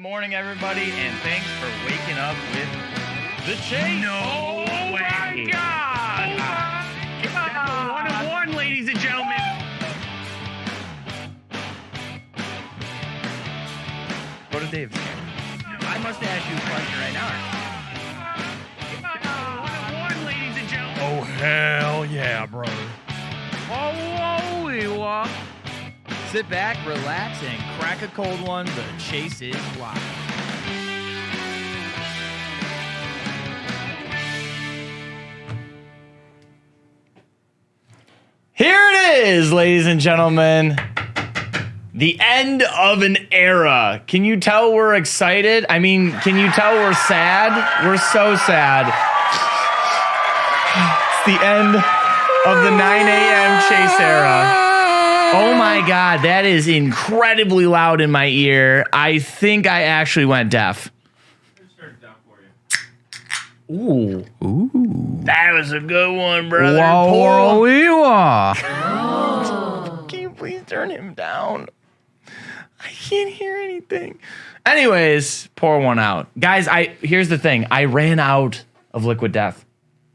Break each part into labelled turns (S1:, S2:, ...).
S1: morning, everybody, and thanks for waking up with the Chase.
S2: No way.
S1: My God.
S2: That's a 1-1, ladies and gentlemen.
S1: Go to Dave's.
S2: I must ask you a question right now. That's a 1-1, ladies and gentlemen.
S1: Oh, hell yeah, brother.
S2: Whoa.
S1: Sit back, relax, and crack a cold one. The Chase is live. Here it is, ladies and gentlemen. The end of an era. Can you tell we're excited? I mean, can you tell we're sad? We're so sad. It's the end of the 9 a.m. Chase era. Oh my God, that is incredibly loud in my ear. I think I actually went deaf. Ooh. That was a good one, brother.
S2: Whoa.
S1: Can you please turn him down? I can't hear anything. Anyways, pour one out. Guys, here's the thing. I ran out of Liquid Death.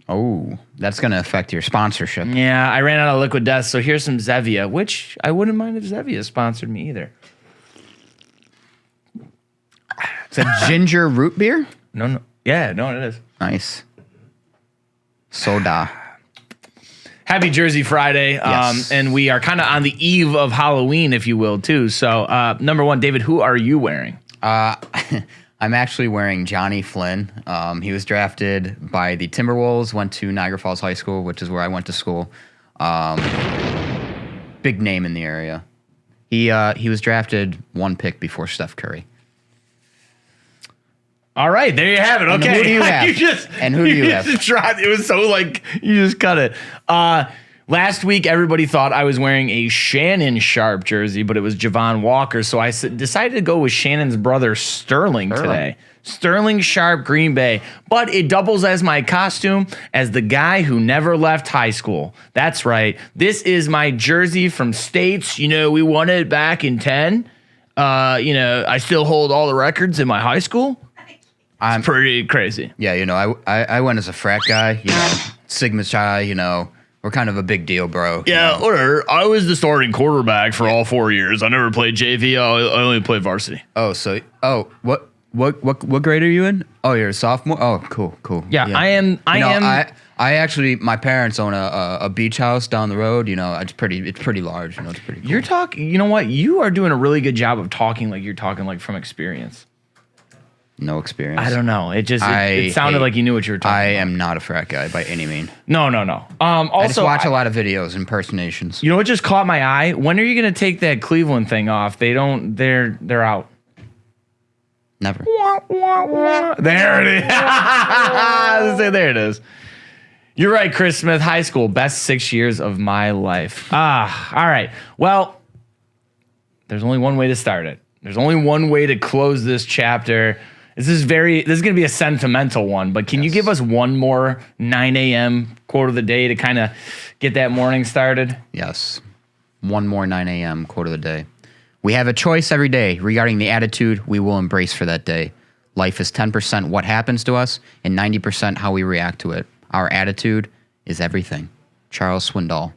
S3: Oh, that's going to affect your sponsorship.
S1: Yeah, I ran out of Liquid Death, so here's some Zevia, which I wouldn't mind if Zevia sponsored me either.
S3: It's a ginger root beer?
S1: No. Yeah, no, it is.
S3: Nice. Soda.
S1: Happy Jersey Friday.
S3: Yes.
S1: And we are kind of on the eve of Halloween, if you will, too. So, number one, David, who are you wearing?
S3: I'm actually wearing Johnny Flynn. He was drafted by the Timberwolves, went to Niagara Falls High School, which is where I went to school. Big name in the area. He was drafted one pick before Steph Curry.
S1: All right, there you have it. Okay.
S3: And who do you have? Who do you have?
S1: It was so like, you just cut it. Last week, everybody thought I was wearing a Shannon Sharp jersey, but it was Javon Walker. So I decided to go with Shannon's brother, Sterling, today. Sterling Sharp, Green Bay. But it doubles as my costume as the guy who never left high school. That's right. This is my jersey from States. You know, we won it back in 10. I still hold all the records in my high school. It's pretty crazy.
S3: Yeah, I went as a frat guy, Sigma Chi, we're kind of a big deal, bro.
S1: Yeah, whatever. I was the starting quarterback for all 4 years. I never played JV. I only played varsity.
S3: What grade are you in? Oh, you're a sophomore? Oh, cool.
S1: Yeah, I am.
S3: I actually, my parents own a beach house down the road. It's pretty large. It's pretty cool.
S1: You're talking, you know what? You are doing a really good job of talking like you're talking like from experience.
S3: No experience.
S1: I don't know. It sounded like you knew what you were talking about.
S3: I am not a frat guy by any mean.
S1: No. Also,
S3: I just watch a lot of videos, impersonations.
S1: You know what just caught my eye? When are you going to take that Cleveland thing off? They're out.
S3: Never.
S1: There it is. There it is. You're right, Chris Smith. High school, best 6 years of my life. All right. Well, there's only one way to start it. There's only one way to close this chapter. This is going to be a sentimental one, but can you give us one more 9 a.m. quote of the day to kind of get that morning started?
S3: Yes. One more 9 a.m. quote of the day. We have a choice every day regarding the attitude we will embrace for that day. Life is 10% what happens to us and 90% how we react to it. Our attitude is everything. Charles Swindoll.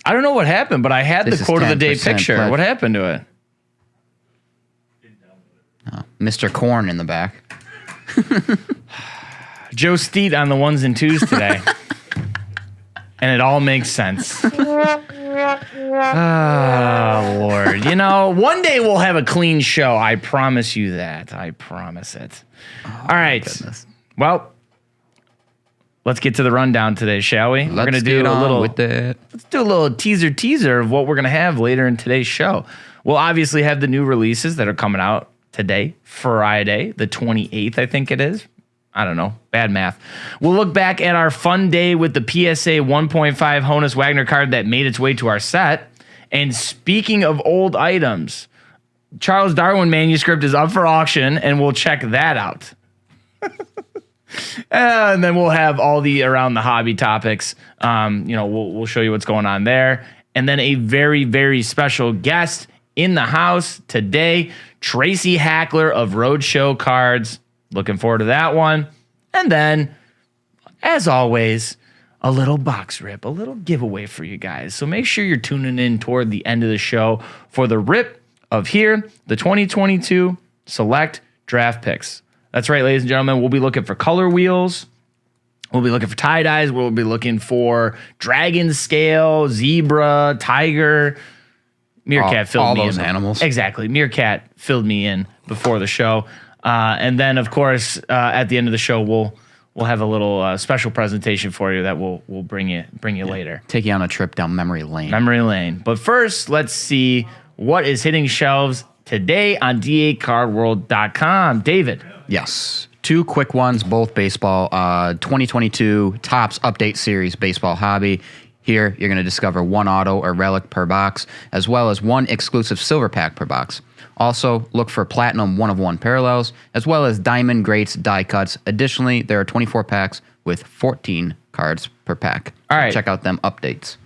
S1: I don't know what happened, but I had the quote of the day picture. What happened to it?
S3: Mr. Corn in the back.
S1: Joe Steet on the ones and twos today. And it all makes sense. Oh, Lord. One day we'll have a clean show. I promise you that. I promise it. All right. Well, let's get to the rundown today, shall we?
S3: We're going to do
S1: Let's do a little teaser of what we're going to have later in today's show. We'll obviously have the new releases that are coming out today, Friday, the 28th, I think it is. I don't know. Bad math. We'll look back at our fun day with the PSA 1.5 Honus Wagner card that made its way to our set. And speaking of old items, Charles Darwin manuscript is up for auction, and we'll check that out. And then we'll have all the around the hobby topics. We'll show you what's going on there. And then a very, very special guest in the house today. Tracy Hackler of Roadshow cards. Looking forward to that one. And then, as always, a little box rip, a little giveaway for you guys. So make sure you're tuning in toward the end of the show for the rip of here, the 2022 select draft picks. That's right, ladies and gentlemen. We'll be looking for color wheels. We'll be looking for tie-dyes. We'll be looking for dragon scale, zebra, tiger. Meerkat filled
S3: all
S1: me in.
S3: those animals.
S1: Exactly. Meerkat filled me in before the show. And then, of course, at the end of the show, we'll have a little special presentation for you that we'll bring you later.
S3: Take you on a trip down memory lane.
S1: Memory lane. But first, let's see what is hitting shelves today on d8cardworld.com. David.
S3: Yes. 2 quick ones, both baseball. 2022 Topps Update Series Baseball Hobby. Here, you're going to discover 1 auto or relic per box, as well as 1 exclusive silver pack per box. Also, look for platinum 1-of-1 parallels, as well as diamond greats die cuts. Additionally, there are 24 packs with 14 cards per pack.
S1: All right.
S3: Check out them updates.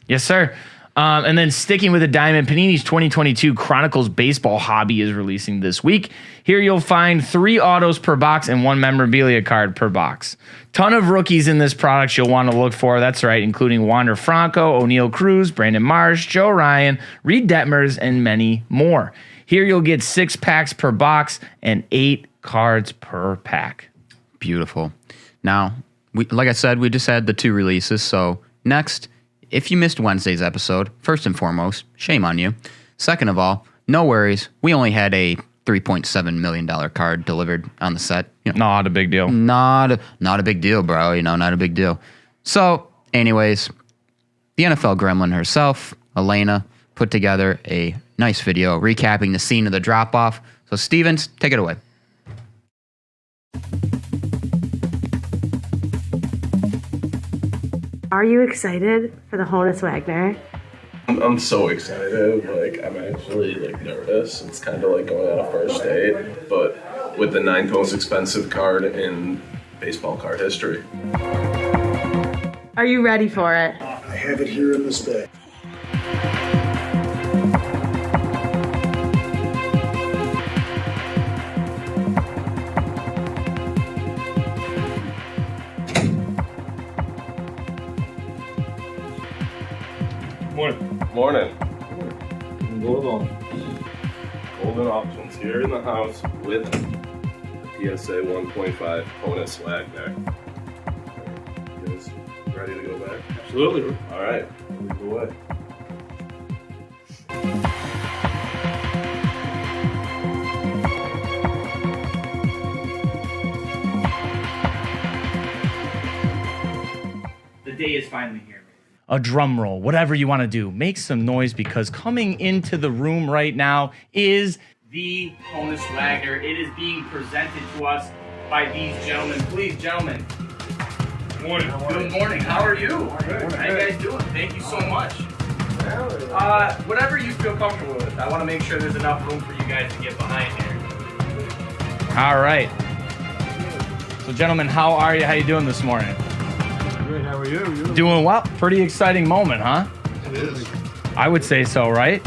S1: Yes, sir. And then sticking with the diamond, Panini's 2022 Chronicles Baseball Hobby is releasing this week. Here you'll find 3 autos per box and 1 memorabilia card per box. Ton of rookies in this product you'll want to look for. That's right, including Wander Franco, O'Neal Cruz, Brandon Marsh, Joe Ryan, Reed Detmers, and many more. Here you'll get 6 packs per box and 8 cards per pack.
S3: Beautiful. Now, like I said, we just had the 2 releases. So next, if you missed Wednesday's episode, first and foremost, shame on you. Second of all, no worries. We only had a $3.7 million card delivered on the set. You know,
S1: Not a big deal.
S3: not a big deal, bro. You know, not a big deal. So, anyways, the NFL gremlin herself, Elena, put together a nice video recapping the scene of the drop-off. So, Stevens, take it away.
S4: Are you excited for the Honus Wagner?
S5: I'm so excited. Like, I'm actually nervous. It's kind of like going on a first date, but with the 9th most expensive card in baseball card history.
S4: Are you ready for it?
S6: I have it here in this bag.
S5: Morning. Golden Options here in the house with the PSA 1.5 Honus Wagner. You guys ready to go back? Absolutely. All right, lead the way.
S1: The day is finally here. A drum roll, whatever you want to do. Make some noise because coming into the room right now is the Honus Wagner. It is being presented to us by these gentlemen. Please, gentlemen. Good morning. Good morning. How are you? Good. How you guys doing? Thank you so much. Whatever you feel comfortable with. I want to make sure there's enough room for you guys to get behind here. All right. So, gentlemen, how are you? How you doing this morning?
S6: Great, how are you?
S1: Doing well. Pretty exciting moment, huh?
S6: It is.
S1: I would say so, right?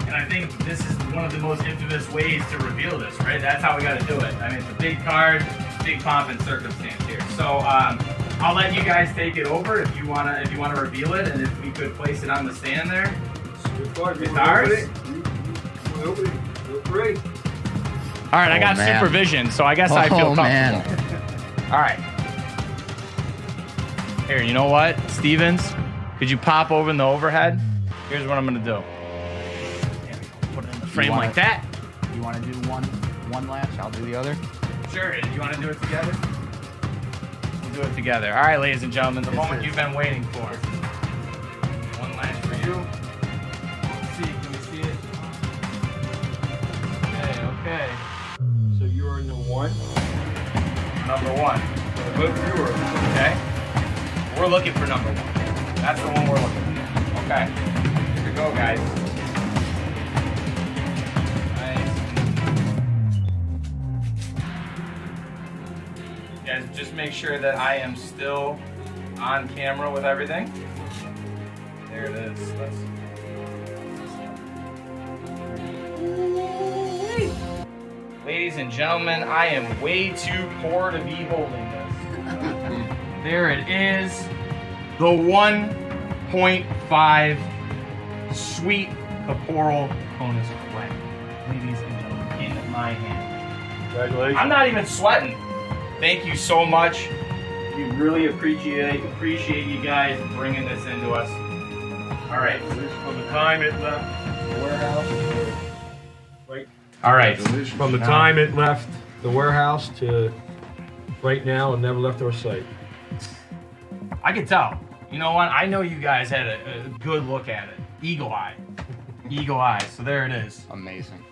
S1: And I think this is one of the most infamous ways to reveal this, right? That's how we got to do it. I mean, it's a big card, big pomp and circumstance here. So I'll let you guys take it over if you wanna reveal it, and if we could place it on the stand there.
S6: It's ours.
S1: It's ours?
S6: Open it. Feel free.
S1: All right, I got
S3: man.
S1: supervision, so I guess I feel comfortable.
S3: Man.
S1: All right. Here, you know what, Stevens? Could you pop open the overhead? Here's what I'm gonna do. There we go. Put it in the frame like that.
S3: You want to do one last? I'll do the other.
S1: Sure. Do you want to do it together? We'll do it together. All right, ladies and gentlemen, the moment you've been waiting for. One last for you. Let's see, can we see it? Okay.
S6: So you're in the 1.
S1: Number 1.
S6: Good viewer.
S1: Okay. We're looking for number 1. That's the one we're looking for. Okay. Here we go, guys. Nice. Guys, just make sure that I am still on camera with everything. There it is. ladies and gentlemen, I am way too poor to be holding this. There it is. The 1.5 Sweet Caporal Bonus Flag. Ladies and gentlemen, in my hand.
S6: Congratulations.
S1: I'm not even sweating. Thank you so much. We really appreciate you guys bringing this into us. All right.
S6: From the time it left the warehouse, right?
S1: All right.
S6: From the time it left the warehouse to right now, and never left our site.
S1: I can tell. You know what? I know you guys had a good look at it. Eagle eye. Eagle eye. So there it is.
S3: Amazing.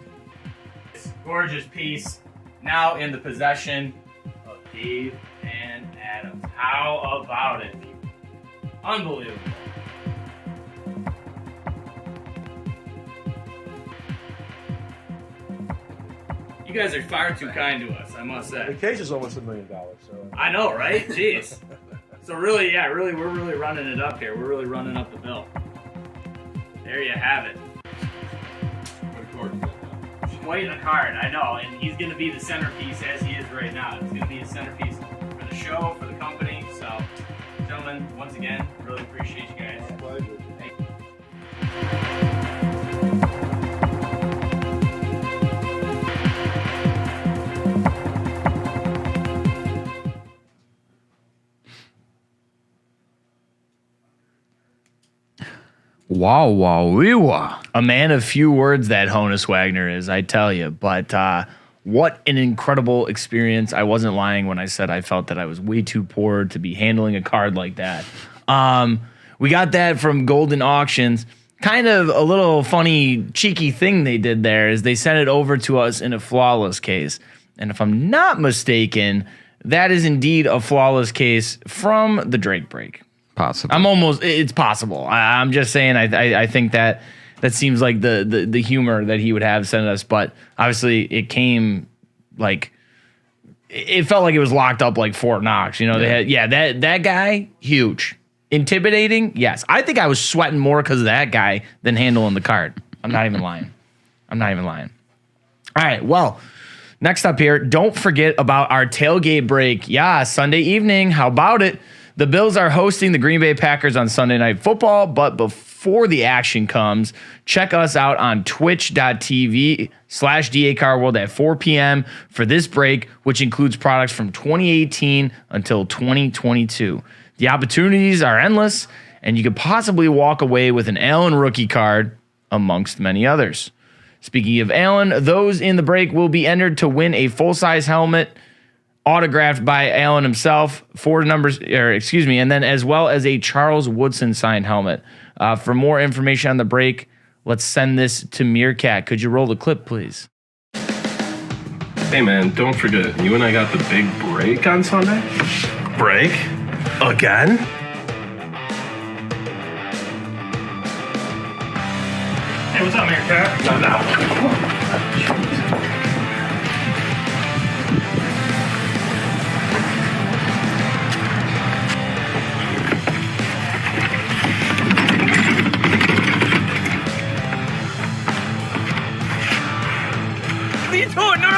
S1: This gorgeous piece now in the possession of Dave and Adams. How about it, people? Unbelievable. You guys are far too kind to us, I must
S6: The
S1: say.
S6: case is almost $1 million, so.
S1: I know, right? Jeez. So really, we're really running it up here. We're really running up the bill. There you have it. Quite a card, I know, and he's going to be the centerpiece as he is right now. It's going to be a centerpiece for the show, for the company. So, gentlemen, once again, really appreciate you guys.
S6: Pleasure.
S1: Thank you.
S3: Wow, wow, wee wah.
S1: A man of few words, that Honus Wagner is, I tell you. But what an incredible experience. I wasn't lying when I said I felt that I was way too poor to be handling a card like that. We got that from Golden Auctions. Kind of a little funny, cheeky thing they did there is they sent it over to us in a flawless case. And if I'm not mistaken, that is indeed a flawless case from the Drake break.
S3: Possible.
S1: It's possible. I'm just saying, I think that seems like the humor that he would have sent us, but obviously it came like, it felt like it was locked up like Fort Knox. You know, they had, that guy, huge. Intimidating, yes. I think I was sweating more because of that guy than handling the card. I'm not even lying. All right, well, next up here, don't forget about our tailgate break. Yeah, Sunday evening. How about it? The Bills are hosting the Green Bay Packers on Sunday Night Football, but before the action comes, check us out on twitch.tv/DACarWorld at 4 p.m. for this break, which includes products from 2018 until 2022. The opportunities are endless, and you could possibly walk away with an Allen rookie card, amongst many others. Speaking of Allen, those in the break will be entered to win a full-size helmet autographed by Allen himself, and then as well as a Charles Woodson signed helmet. For more information on the break, let's send this to Meerkat. Could you roll the clip, please?
S5: Hey man, don't forget, you and I got the big break on Sunday? Break? Again?
S2: Hey, what's up, Meerkat?
S5: No.
S2: What are you doing?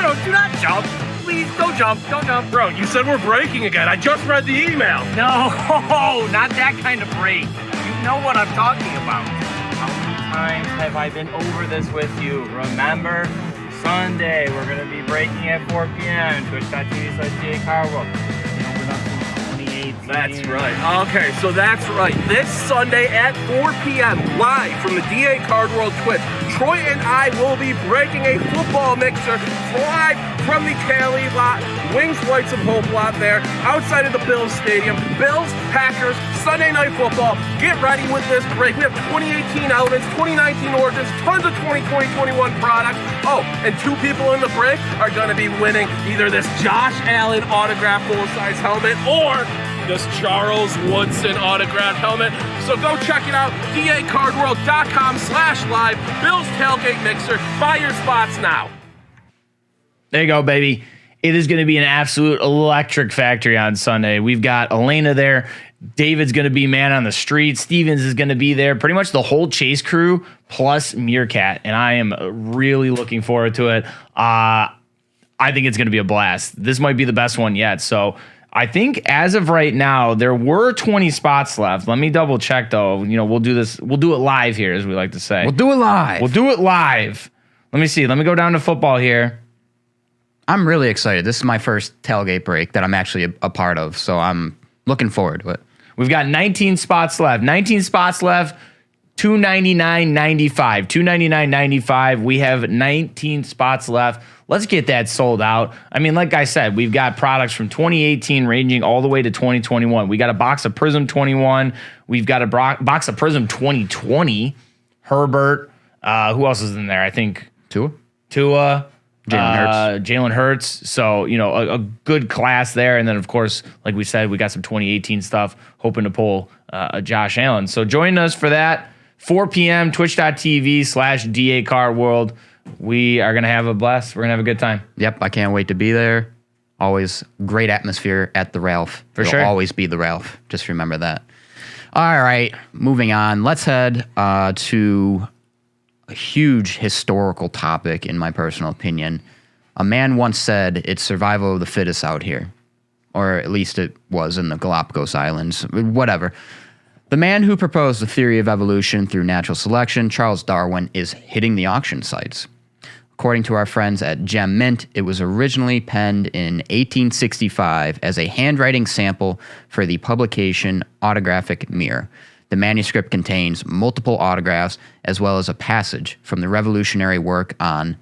S2: No, do not jump. Please, don't jump.
S5: Bro, you said we're breaking again. I just read the email.
S2: No, not that kind of break. You know what I'm talking about.
S1: How many times have I been over this with you? Remember, Sunday, we're going to be breaking at 4 p.m. Twitch.tv/DACarWorld. Open up since 2018.
S5: That's right. Okay, so that's right. This Sunday at 4 p.m. live from the DA Card World Twitch, Troy and I will be breaking a football mixer live from the Cali lot, Wings Whites of Hope lot there, outside of the Bills Stadium. Bills, Packers, Sunday Night Football. Get ready with this break. We have 2018 elements, 2019 origins, tons of 2020-21 products. Oh, and two people in the break are going to be winning either this Josh Allen autographed full-size helmet or this Charles Woodson autographed helmet. So go check it out, dacardworld.com/live, Bills Tailgate Mixer. Buy your spots now.
S1: There you go, baby. It is going to be an absolute electric factory on Sunday. We've got Elena there. David's going to be man on the street. Stevens is going to be there. Pretty much the whole Chase crew plus Meerkat. And I am really looking forward to it. I I think it's going to be a blast. This might be the best one yet. So I think as of right now, there were 20 spots left. Let me double check though. We'll do this. We'll do it live here, as we like to say.
S3: We'll do it live.
S1: We'll do it live. Let me see. Let me go down to football here.
S3: I'm really excited. This is my first tailgate break that I'm actually a part of, so I'm looking forward to it.
S1: We've got 19 spots left. 19 spots left. $299.95. $299.95. We have 19 spots left. Let's get that sold out. I mean, like I said, we've got products from 2018 ranging all the way to 2021. We got a box of Prism 21. We've got a box of Prism 2020. Herbert. Who else is in there? I think Tua. Jalen Hurts. So, a good class there. And then, of course, like we said, we got some 2018 stuff, hoping to pull Josh Allen. So join us for that. 4 p.m. twitch.tv/DACarWorld. We are going to have a blast. We're going to have a good time.
S3: Yep, I can't wait to be there. Always great atmosphere at the Ralph.
S1: For sure.
S3: Always be the Ralph. Just remember that. All right, moving on. Let's head to a huge historical topic, in my personal opinion. A man once said it's survival of the fittest out here. Or at least it was in the Galapagos Islands. Whatever. The man who proposed the theory of evolution through natural selection, Charles Darwin, is hitting the auction sites. According to our friends at Gem Mint, it was originally penned in 1865 as a handwriting sample for the publication Autographic Mirror. The manuscript contains multiple autographs as well as a passage from the revolutionary work on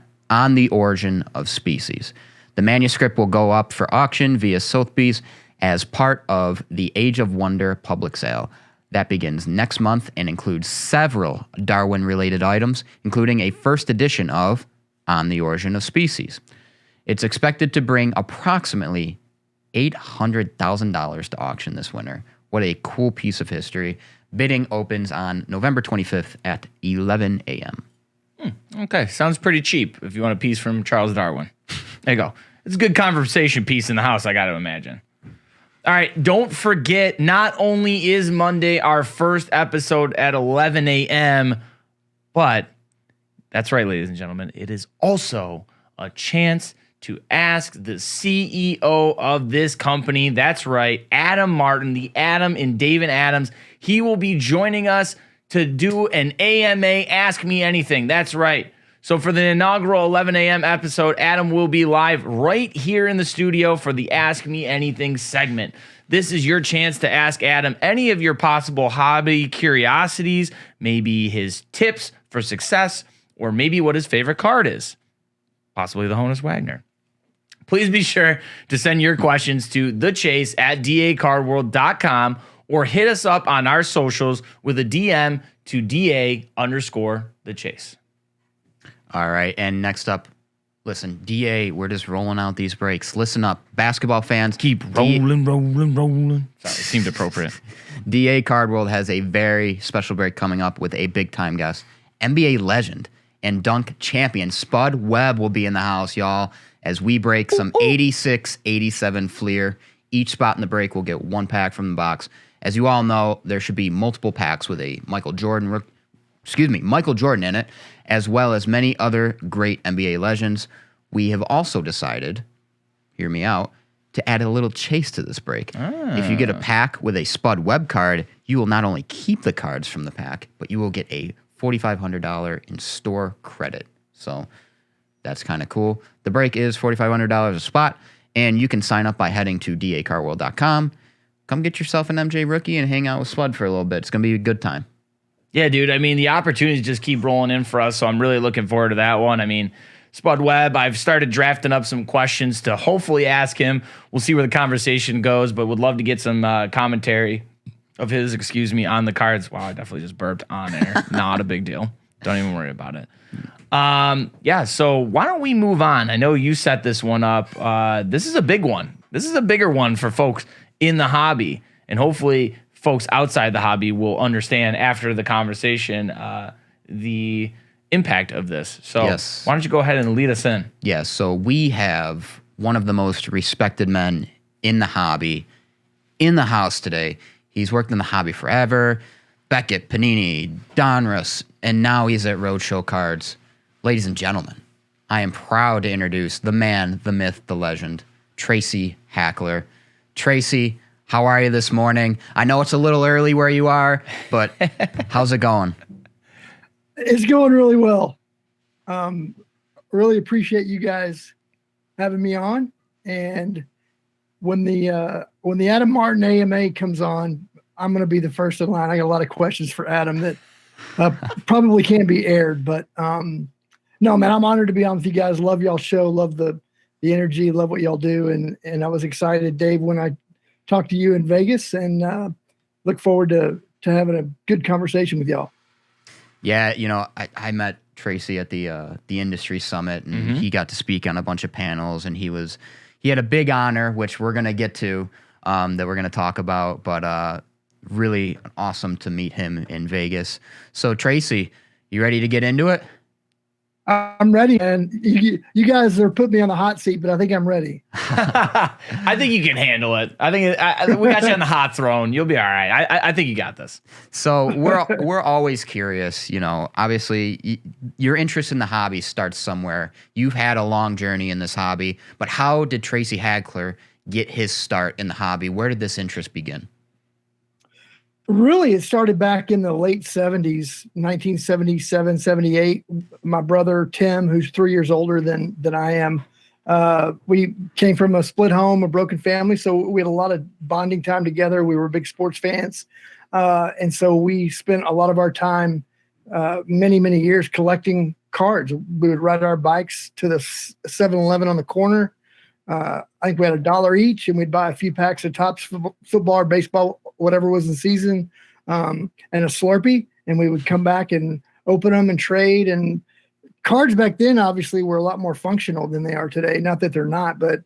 S3: the Origin of Species. The manuscript will go up for auction via Sotheby's as part of the Age of Wonder public sale. That begins next month and includes several Darwin-related items, including a first edition of On the Origin of Species. It's expected to bring approximately $800,000 to auction this winter. What a cool piece of history. Bidding opens on November 25th at 11 a.m.
S1: Okay, sounds pretty cheap if you want a piece from Charles Darwin. There you go. It's a good conversation piece in the house, I got to imagine. All right, don't forget, not only is Monday our first episode at 11 a.m., but that's right, ladies and gentlemen, it is also a chance to ask the CEO of this company. That's right, Adam Martin, the Adam in Dave and Adams. He will be joining us to do an AMA Ask Me Anything. That's right. So for the inaugural 11 a.m. episode, Adam will be live right here in the studio for the Ask Me Anything segment. This is your chance to ask Adam any of your possible hobby curiosities, maybe his tips for success, or maybe what his favorite card is, possibly the Honus Wagner. Please be sure to send your questions to thechase@dacardworld.com or hit us up on our socials with a DM to DA_thechase.
S3: All right, and next up, listen, DA, we're just rolling out these breaks. Listen up, basketball fans.
S1: Keep rolling. Sorry, it seemed appropriate.
S3: DA Card World has a very special break coming up with a big-time guest. NBA legend and dunk champion Spud Webb will be in the house, y'all, as we break some 86-87 Fleer. Each spot in the break will get one pack from the box. As you all know, there should be multiple packs with a Michael Jordan in it, as well as many other great NBA legends. We have also decided, hear me out, to add a little chase to this break. If you get a pack with a Spud Webb card, you will not only keep the cards from the pack, but you will get a $4,500 in-store credit. So that's kind of cool. The break is $4,500 a spot, and you can sign up by heading to dacardworld.com. Come get yourself an MJ rookie and hang out with Spud for a little bit. It's going to be a good time.
S1: Yeah, dude. I mean, the opportunities just keep rolling in for us, so I'm really looking forward to that one. I mean, Spud Webb, I've started drafting up some questions to hopefully ask him. We'll see where the conversation goes, but would love to get some commentary of his, on the cards. Wow, I definitely just burped on air. Not a big deal. Don't even worry about it. Yeah, so why don't we move on? I know you set this one up. This is a big one. This is a bigger one for folks in the hobby, and hopefully folks outside the hobby will understand after the conversation the impact of this. So
S3: yes.
S1: Why don't you go ahead and lead us in?
S3: Yes, so we have one of the most respected men in the hobby in the house today. He's worked in the hobby forever. Beckett, Panini, Donruss, and now he's at Roadshow Cards. Ladies and gentlemen, I am proud to introduce the man, the myth, the legend, Tracy Hackler. Tracy, how are you this morning? I know it's a little early where you are, but how's it going?
S7: It's going really well. Really appreciate you guys having me on. And when the Adam Martin AMA comes on, I'm going to be the first in line. I got a lot of questions for Adam that probably can't be aired, but no, man, I'm honored to be on with you guys. Love y'all show. Love the energy. Love what y'all do. And I was excited, Dave, when I talked to you in Vegas, and look forward to having a good conversation with y'all.
S3: Yeah, I met Tracy at the industry summit, and he got to speak on a bunch of panels, and he had a big honor, which we're gonna get to, that we're gonna talk about, but really awesome to meet him in Vegas. So Tracy, you ready to get into it?
S7: I'm ready, and you guys are putting me on the hot seat, but I think I'm ready.
S1: I think you can handle it. I think we got you on the hot throne. You'll be all right. I think you got this.
S3: So we're always curious. Obviously, your interest in the hobby starts somewhere. You've had a long journey in this hobby, but how did Tracy Hackler get his start in the hobby? Where did this interest begin?
S7: Really, it started back in the late 70s, 1977, 78. My brother, Tim, who's 3 years older than I am, we came from a split home, a broken family, so we had a lot of bonding time together. We were big sports fans. And so we spent a lot of our time, many, many years, collecting cards. We would ride our bikes to the 7-Eleven on the corner. I think we had $1 each, and we'd buy a few packs of Topps football or baseball, whatever was in season, and a Slurpee, and we would come back and open them and trade. And cards back then obviously were a lot more functional than they are today. Not that they're not, but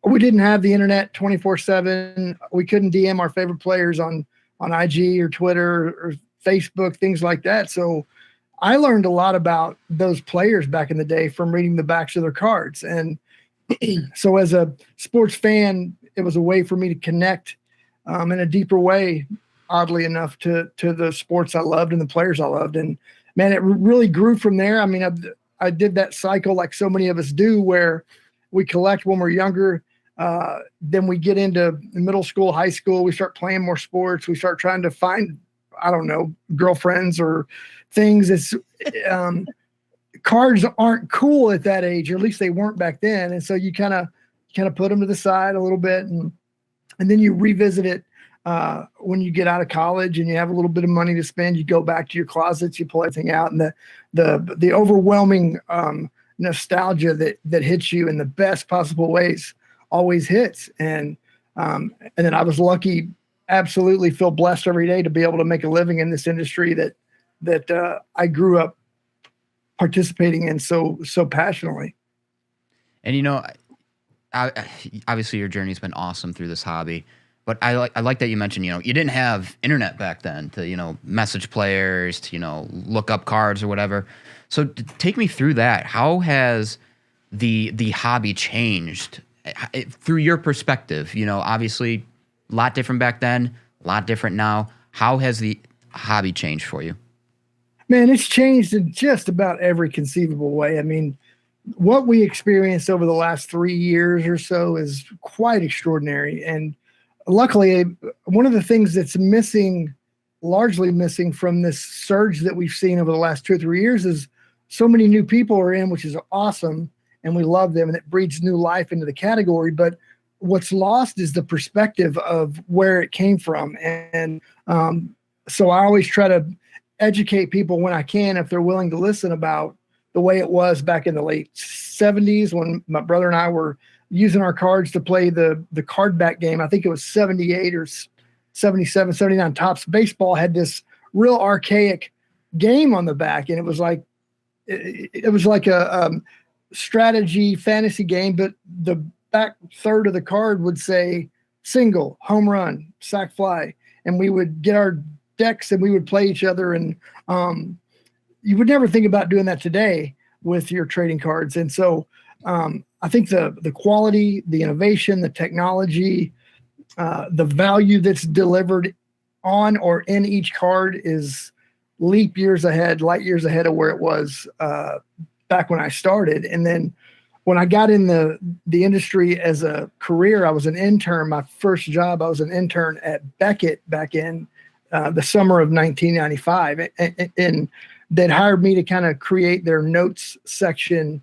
S7: we didn't have the internet 24/7. We couldn't DM our favorite players on IG or Twitter or Facebook, things like that. So I learned a lot about those players back in the day from reading the backs of their cards. And so as a sports fan, it was a way for me to connect in a deeper way, oddly enough, to the sports I loved and the players I loved. And man, it really grew from there. I mean, I did that cycle like so many of us do, where we collect when we're younger. Then we get into middle school, high school. We start playing more sports. We start trying to find, I don't know, girlfriends or things. It's cards aren't cool at that age, or at least they weren't back then. And so you kind of put them to the side a little bit, and then you revisit it when you get out of college and you have a little bit of money to spend. You go back to your closets, you pull everything out, and the overwhelming nostalgia that hits you in the best possible ways always hits. And then I was lucky, absolutely feel blessed every day to be able to make a living in this industry that I grew up participating in so passionately.
S3: And obviously your journey's been awesome through this hobby, but I like that you mentioned, you didn't have internet back then to, message players, to, look up cards or whatever. So take me through that. How has the hobby changed through your perspective? Obviously a lot different back then, a lot different now. How has the hobby changed for you?
S7: Man, it's changed in just about every conceivable way. I mean, what we experienced over the last 3 years or so is quite extraordinary. And luckily, one of the things that's largely missing from this surge that we've seen over the last 2 or 3 years is so many new people are in, which is awesome. And we love them, and it breathes new life into the category. But what's lost is the perspective of where it came from. And so I always try to educate people when I can, if they're willing to listen, about the way it was back in the late 70s when my brother and I were using our cards to play the card back game. I think it was 78 or 77, 79. Topps baseball had this real archaic game on the back, and it was like a strategy fantasy game, but the back third of the card would say single, home run, sac fly, and we would get our decks and we would play each other. And you would never think about doing that today with your trading cards. And so I think the quality, the innovation, the technology, the value that's delivered on or in each card is light years ahead of where it was back when I started. And then when I got in the industry as a career, I was an intern. My first job, I was an intern at Beckett back in the summer of 1995. And they'd hired me to kind of create their notes section,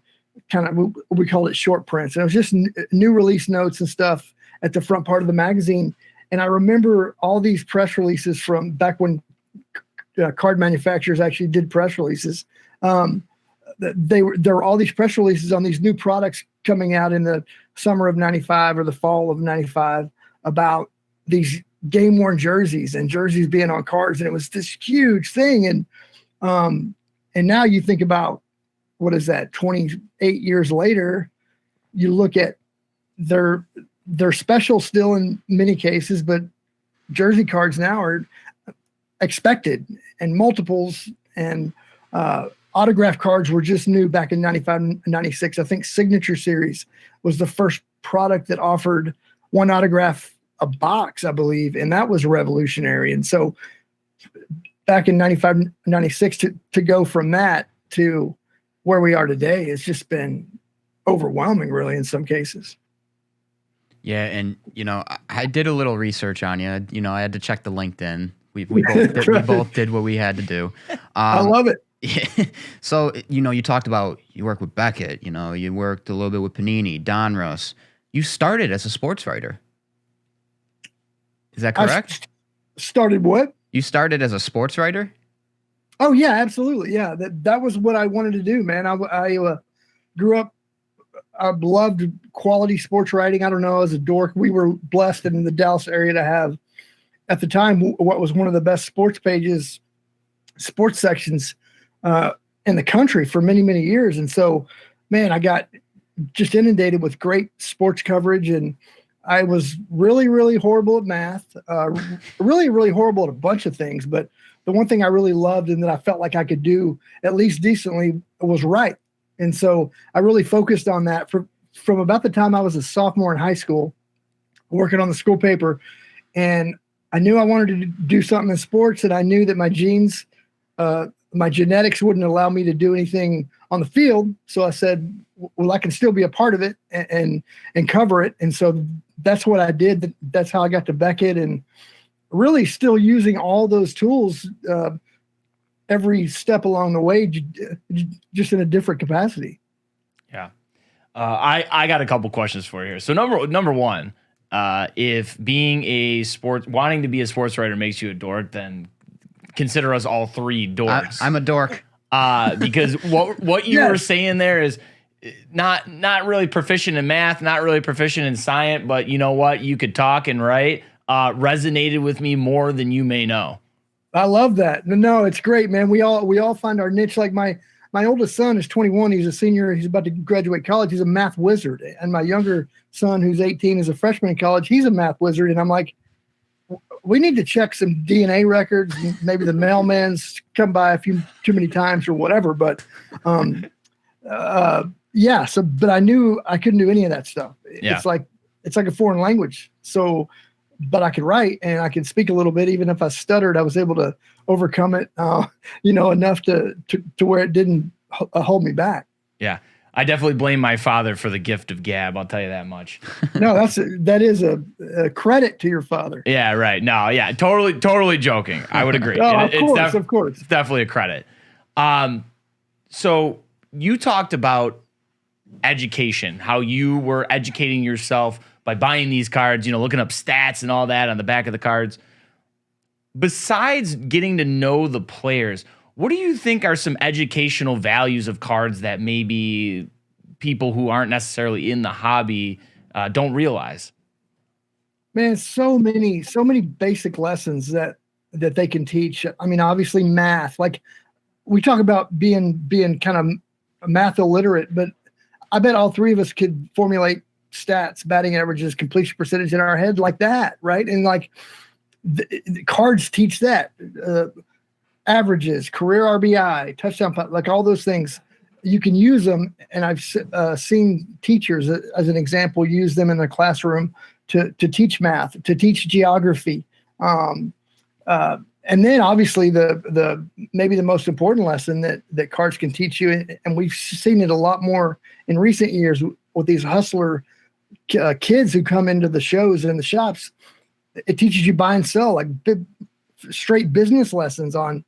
S7: kind of, we called it short prints. And it was just new release notes and stuff at the front part of the magazine. And I remember all these press releases from back when card manufacturers actually did press releases. There were all these press releases on these new products coming out in the summer of 95 or the fall of 95 about these game worn jerseys and jerseys being on cards. And it was this huge thing. And now you think about, what is that, 28 years later, you look at they're special still in many cases, but jersey cards now are expected and multiples, and autograph cards were just new back in 95, 96. I think Signature Series was the first product that offered one autograph a box, I believe, and that was revolutionary. And so back in 95, 96 to go from that to where we are today, it's just been overwhelming, really, in some cases.
S3: Yeah, and I did a little research on you. I had to check the LinkedIn. We both did what we had to do.
S7: I love it.
S3: Yeah. So you talked about you work with Beckett. You worked a little bit with Panini, Donruss. You started as a sports writer. Is that correct?
S7: Started what?
S3: You started as a sports writer?
S7: Oh yeah, absolutely. Yeah, that was what I wanted to do, man. I grew up. I loved quality sports writing. I don't know, as a dork, we were blessed in the Dallas area to have, at the time, what was one of the best sports pages, sports sections in the country for many, many years. And so, man, I got just inundated with great sports coverage, and I was really, really horrible at math, really, really horrible at a bunch of things. But the one thing I really loved and that I felt like I could do at least decently was write. And so I really focused on that from about the time I was a sophomore in high school, working on the school paper. And I knew I wanted to do something in sports, and I knew that my genes, my genetics wouldn't allow me to do anything on the field. So I said, well, I can still be a part of it and cover it. And so that's what I did. That's how I got to Beckett, and really still using all those tools every step along the way, just in a different capacity.
S1: Yeah. I got a couple questions for you here. So number one, if wanting to be a sports writer makes you a dork, then consider us all three dorks.
S3: I'm a dork.
S1: Because what you were saying there is not really proficient in math, not really proficient in science, but you know what? You could talk and write. Resonated with me more than you may know.
S7: I love that. No, it's great, man. We all find our niche. Like my oldest son is 21. He's a senior. He's about to graduate college. He's a math wizard. And my younger son, who's 18, is a freshman in college. He's a math wizard. And I'm like, we need to check some DNA records. Maybe the mailman's come by too many times or whatever. But yeah. So, but I knew I couldn't do any of that stuff.
S1: Yeah.
S7: It's like a foreign language. So, but I could write and I could speak a little bit. Even if I stuttered, I was able to overcome it, enough to where it didn't hold me back.
S1: Yeah. I definitely blame my father for the gift of gab. I'll tell you that much.
S7: No, that is a credit to your father.
S1: Yeah, right. No, yeah, totally joking. I would agree.
S7: Of course.
S1: It's definitely a credit. So you talked about education, how you were educating yourself by buying these cards, looking up stats and all that on the back of the cards. Besides getting to know the players, what do you think are some educational values of cards that maybe people who aren't necessarily in the hobby don't realize?
S7: Man, so many basic lessons that they can teach. I mean, obviously math, like we talk about being kind of math illiterate, but I bet all three of us could formulate stats, batting averages, completion percentage in our head like that, right? And like the cards teach that. Averages, career RBI, touchdown, like all those things, you can use them. And I've seen teachers, as an example, use them in the classroom to teach math, to teach geography. And and then obviously the maybe the most important lesson that cards can teach you, and we've seen it a lot more in recent years with these hustler kids who come into the shows and in the shops. It teaches you buy and sell, like straight business lessons on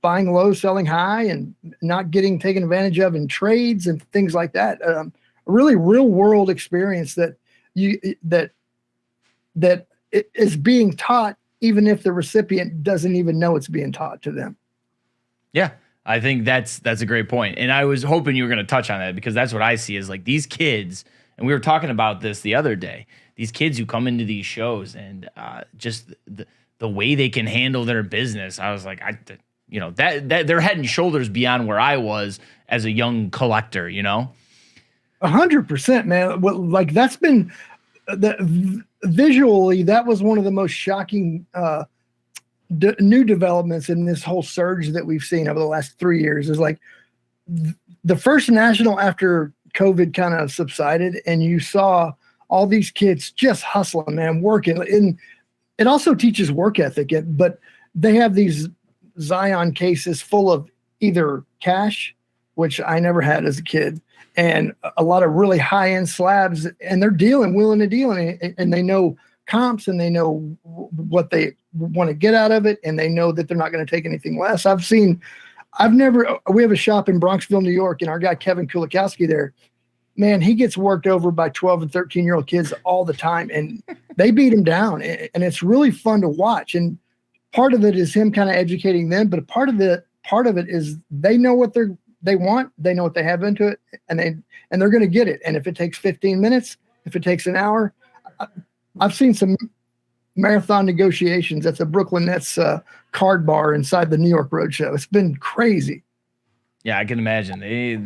S7: buying low, selling high, and not getting taken advantage of in trades and things like that. A really real world experience that it is being taught, even if the recipient doesn't even know it's being taught to them.
S1: Yeah, I think that's a great point. And I was hoping you were going to touch on that, because that's what I see is like these kids, and we were talking about this the other day, these kids who come into these shows and just the way they can handle their business. I was like, that they're head and shoulders beyond where I was as a young collector,
S7: 100%, man. Well, like that's been visually, that was one of the most shocking new developments in this whole surge that we've seen over the last 3 years. Is like the first national after COVID kind of subsided, and you saw all these kids just hustling, man, working. And it also teaches work ethic, but they have these Zion cases full of either cash, which I never had as a kid, and a lot of really high-end slabs, and they're willing to deal, and they know comps, and they know what they want to get out of it, and they know that they're not going to take anything less. We have a shop in Bronxville, New York, and our guy Kevin Kulikowski there, man, he gets worked over by 12 and 13-year-old kids all the time, and they beat him down, and it's really fun to watch. And part of it is him kind of educating them, but part of it is they know what they want, they know what they have into it, and they're going to get it. And if it takes 15 minutes, if it takes an hour, I've seen some marathon negotiations at the Brooklyn Nets card bar inside the New York Roadshow. It's been crazy.
S1: Yeah, I can imagine.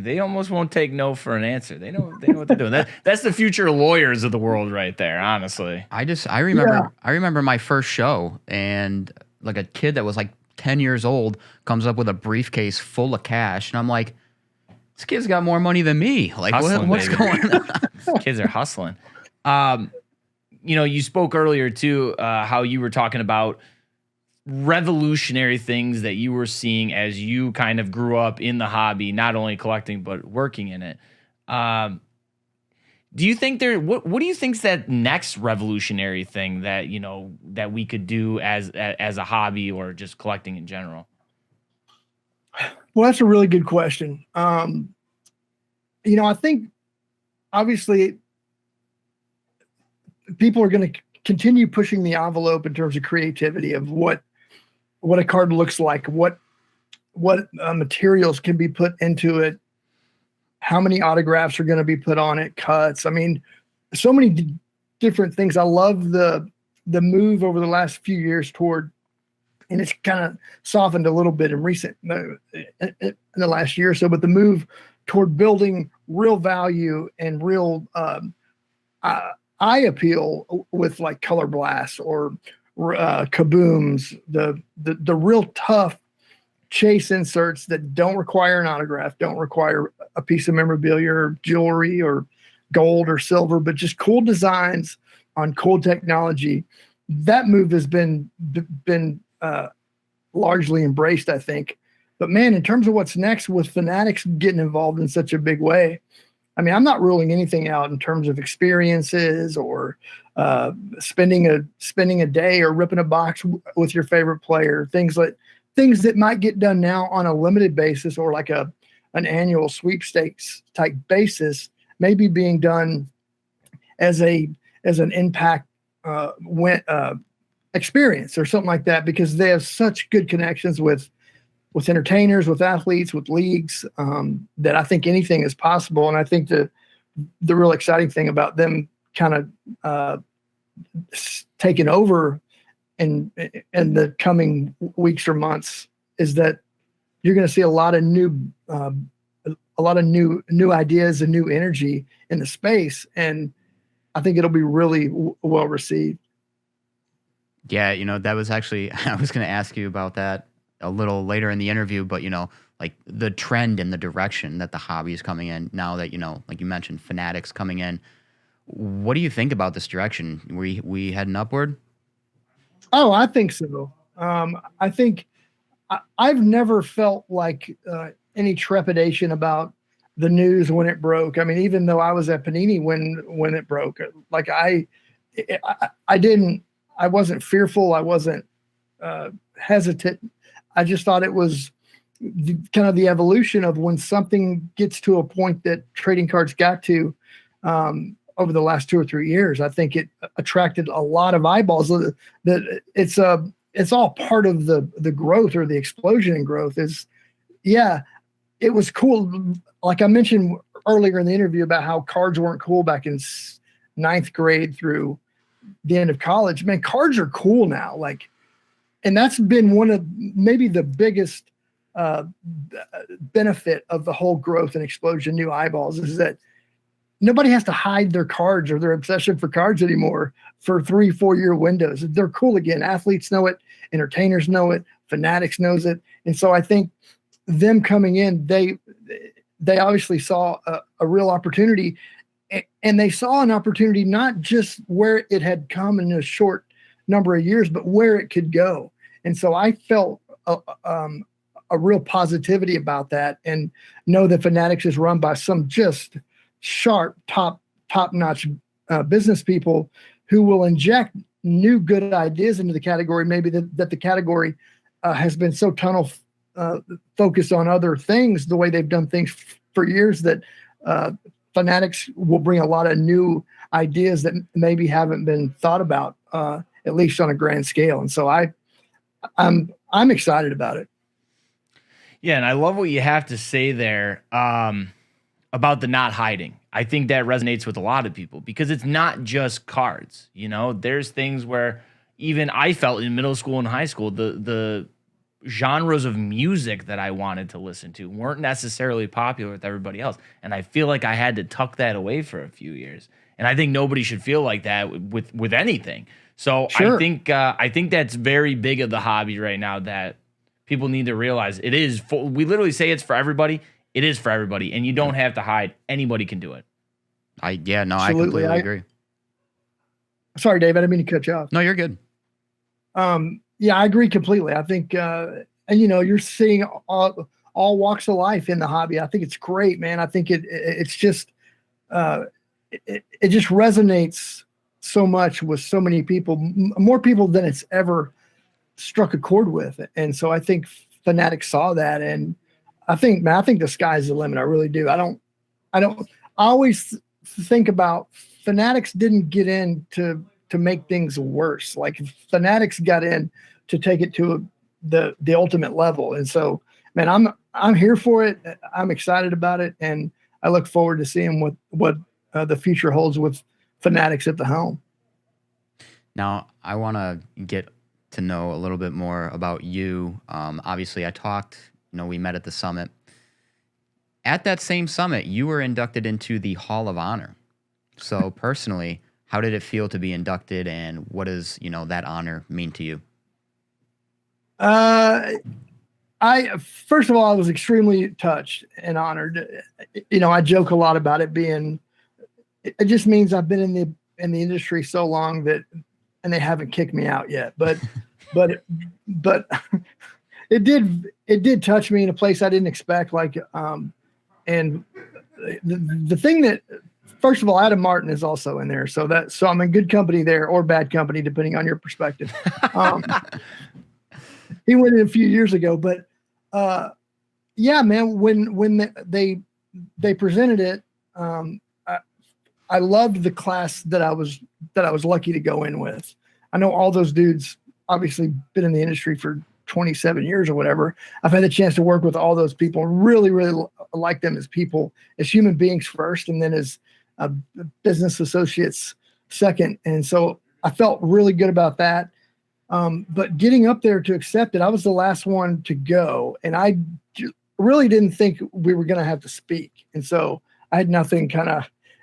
S1: They almost won't take no for an answer. They know what they're doing. That's the future lawyers of the world right there, honestly.
S3: I remember my first show, and like a kid that was like 10 years old comes up with a briefcase full of cash, and I'm like, this kid's got more money than me. Like, what's going on?
S1: These kids are hustling. You spoke earlier too, how you were talking about revolutionary things that you were seeing as you kind of grew up in the hobby, not only collecting but working in it. Do you think what do you think's that next revolutionary thing that that we could do as a hobby or just collecting in general?
S7: Well, that's a really good question. I think obviously people are going to continue pushing the envelope in terms of creativity of what a card looks like, what materials can be put into it, how many autographs are going to be put on it, cuts. I mean, so many different things. I love the move over the last few years toward, and it's kind of softened a little bit in the last year or so, but the move toward building real value and real eye appeal with like color blasts or kabooms, the real tough chase inserts that don't require an autograph, don't require a piece of memorabilia or jewelry or gold or silver, but just cool designs on cool technology. That move has been largely embraced, I think. But man, in terms of what's next with Fanatics getting involved in such a big way, I mean, I'm not ruling anything out in terms of experiences or spending a day or ripping a box with your favorite player. Things that might get done now on a limited basis or like an annual sweepstakes type basis, maybe being done as an impact experience or something like that, because they have such good connections with entertainers, with athletes, with leagues, that I think anything is possible. And I think the real exciting thing about them kind of taking over in the coming weeks or months is that you're going to see a lot of new ideas and new energy in the space. And I think it'll be really well received.
S3: Yeah, that was actually, I was going to ask you about that a little later in the interview, but like the trend and the direction that the hobby is coming in now that, like you mentioned, Fanatics coming in. What do you think about this direction? We heading upward?
S7: Oh, I think so. I think I've never felt like any trepidation about the news when it broke. I mean, even though I was at Panini when it broke, like I wasn't fearful. I wasn't hesitant. I just thought it was kind of the evolution of when something gets to a point that trading cards got to over the last 2 or 3 years. I think it attracted a lot of eyeballs. That it's all part of the growth or the explosion in growth. It was cool. Like I mentioned earlier in the interview about how cards weren't cool back in ninth grade through the end of college. Man, cards are cool now. Like, and that's been one of maybe the biggest benefit of the whole growth and explosion, new eyeballs, is that nobody has to hide their cards or their obsession for cards anymore for 3-4 year windows. They're cool again. Athletes know it, entertainers know it, fanatics knows it. And so I think them coming in, they obviously saw a real opportunity, and they saw an opportunity not just where it had come in a short number of years, but where it could go. And so I felt a real positivity about that, and know that Fanatics is run by some just sharp, top-notch business people who will inject new good ideas into the category. Maybe that the category has been so tunnel focused on other things, the way they've done things for years, that Fanatics will bring a lot of new ideas that maybe haven't been thought about, at least on a grand scale. And so I'm excited about it.
S1: Yeah, and I love what you have to say there about the not hiding. I think that resonates with a lot of people, because it's not just cards. You know, there's things where even I felt in middle school and high school, the genres of music that I wanted to listen to weren't necessarily popular with everybody else. And I feel like I had to tuck that away for a few years. And I think nobody should feel like that with anything. So sure. I think that's very big of the hobby right now, that people need to realize it is we literally say it's for everybody. It is for everybody, and you don't have to hide. Anybody can do it.
S3: I completely agree.
S7: Sorry, Dave, I didn't mean to cut you off.
S3: No, you're good.
S7: Yeah, I agree completely. I think, and you're seeing all walks of life in the hobby. I think it's great, man. I think it's just, it just resonates so much with so many people, more people than it's ever struck a chord with. And so I think Fanatics saw that, and I think the sky's the limit. I really do. I always think about Fanatics didn't get in to make things worse. Like Fanatics got in to take it to the ultimate level. And so, man, I'm here for it. I'm excited about it, and I look forward to seeing what the future holds with Fanatics at the helm.
S3: Now, I want to get to know a little bit more about you. Obviously, we met at the summit. At that same summit, you were inducted into the Hall of Honor. So personally, how did it feel to be inducted, and what does, that honor mean to you?
S7: First of all, I was extremely touched and honored. I joke a lot about it being, it just means I've been in the industry so long and they haven't kicked me out yet. But it did touch me in a place I didn't expect. And the thing that, first of all, Adam Martin is also in there. So I'm in good company there, or bad company, depending on your perspective. He went in a few years ago, but yeah, man, when they presented it, I loved the class that I was lucky to go in with. I know all those dudes obviously been in the industry for 27 years or whatever. I've had the chance to work with all those people, really, really like them as people, as human beings first, and then as business associates second. And so I felt really good about that. But getting up there to accept it, I was the last one to go, and I really didn't think we were going to have to speak. And so I had nothing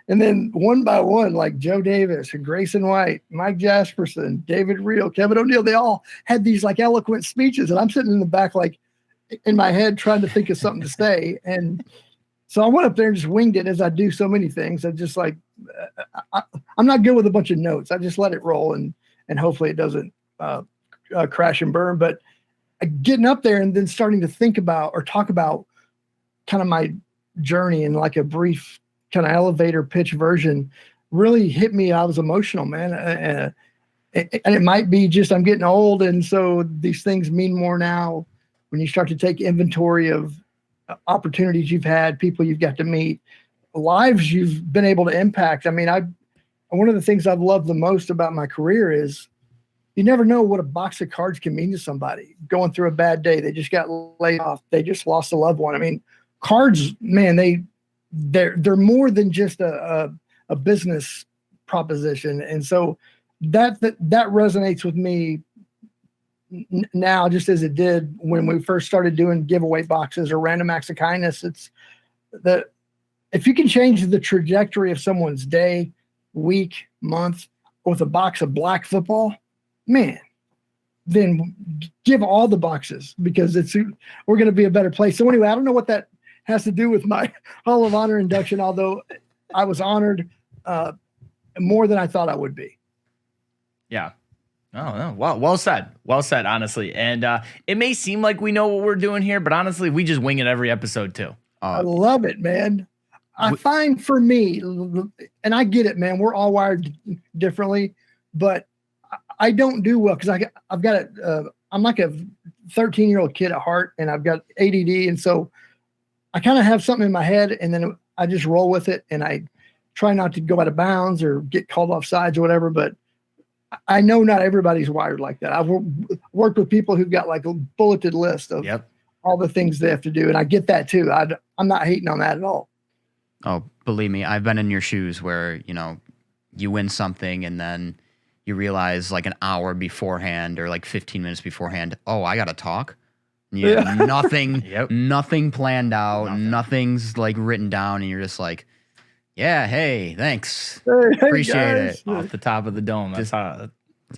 S7: and then one by one, like Joe Davis and Grayson White, Mike Jasperson, David Reel, Kevin O'Neill, they all had these eloquent speeches, and I'm sitting in the back, in my head, trying to think of something to say. And so I went up there and just winged it, as I do so many things. I just I'm not good with a bunch of notes. I just let it roll, and hopefully it doesn't crash and burn. But getting up there and then starting to think about or talk about kind of my journey in like a brief kind of elevator pitch version really hit me. I was emotional, man. And it might be just I'm getting old, and so these things mean more now when you start to take inventory of opportunities you've had, people you've got to meet, lives you've been able to impact. I mean, one of the things I've loved the most about my career is you never know what a box of cards can mean to somebody going through a bad day. They just got laid off. They just lost a loved one. I mean, cards, man, they're more than just a business proposition. And so that resonates with me now, just as it did when we first started doing giveaway boxes or random acts of kindness. It's that if you can change the trajectory of someone's day, week, month with a box of black football, man, then give all the boxes, because we're going to be a better place. So anyway, I don't know what that has to do with my Hall of Honor induction, although I was honored more than I thought I would be.
S1: Yeah. Oh, no. Well said. Well said, honestly. And it may seem like we know what we're doing here, but honestly, we just wing it every episode too.
S7: I love it, man. I find for me, and I get it, man, we're all wired differently, but I don't do well because I'm like a 13-year-old kid at heart, and I've got ADD. And so I kind of have something in my head, and then I just roll with it, and I try not to go out of bounds or get called off sides or whatever. But I know not everybody's wired like that. I've worked with people who've got like a bulleted list of all the things they have to do. And I get that too. I'm not hating on that at all.
S3: Oh, believe me, I've been in your shoes where, you win something and then you realize like an hour beforehand or like 15 minutes beforehand, oh, I got to talk. Yeah. Nothing planned out. Nothing's like written down. And you're just like, yeah, hey, thanks. Appreciate it.
S1: Off the top of the dome. That's how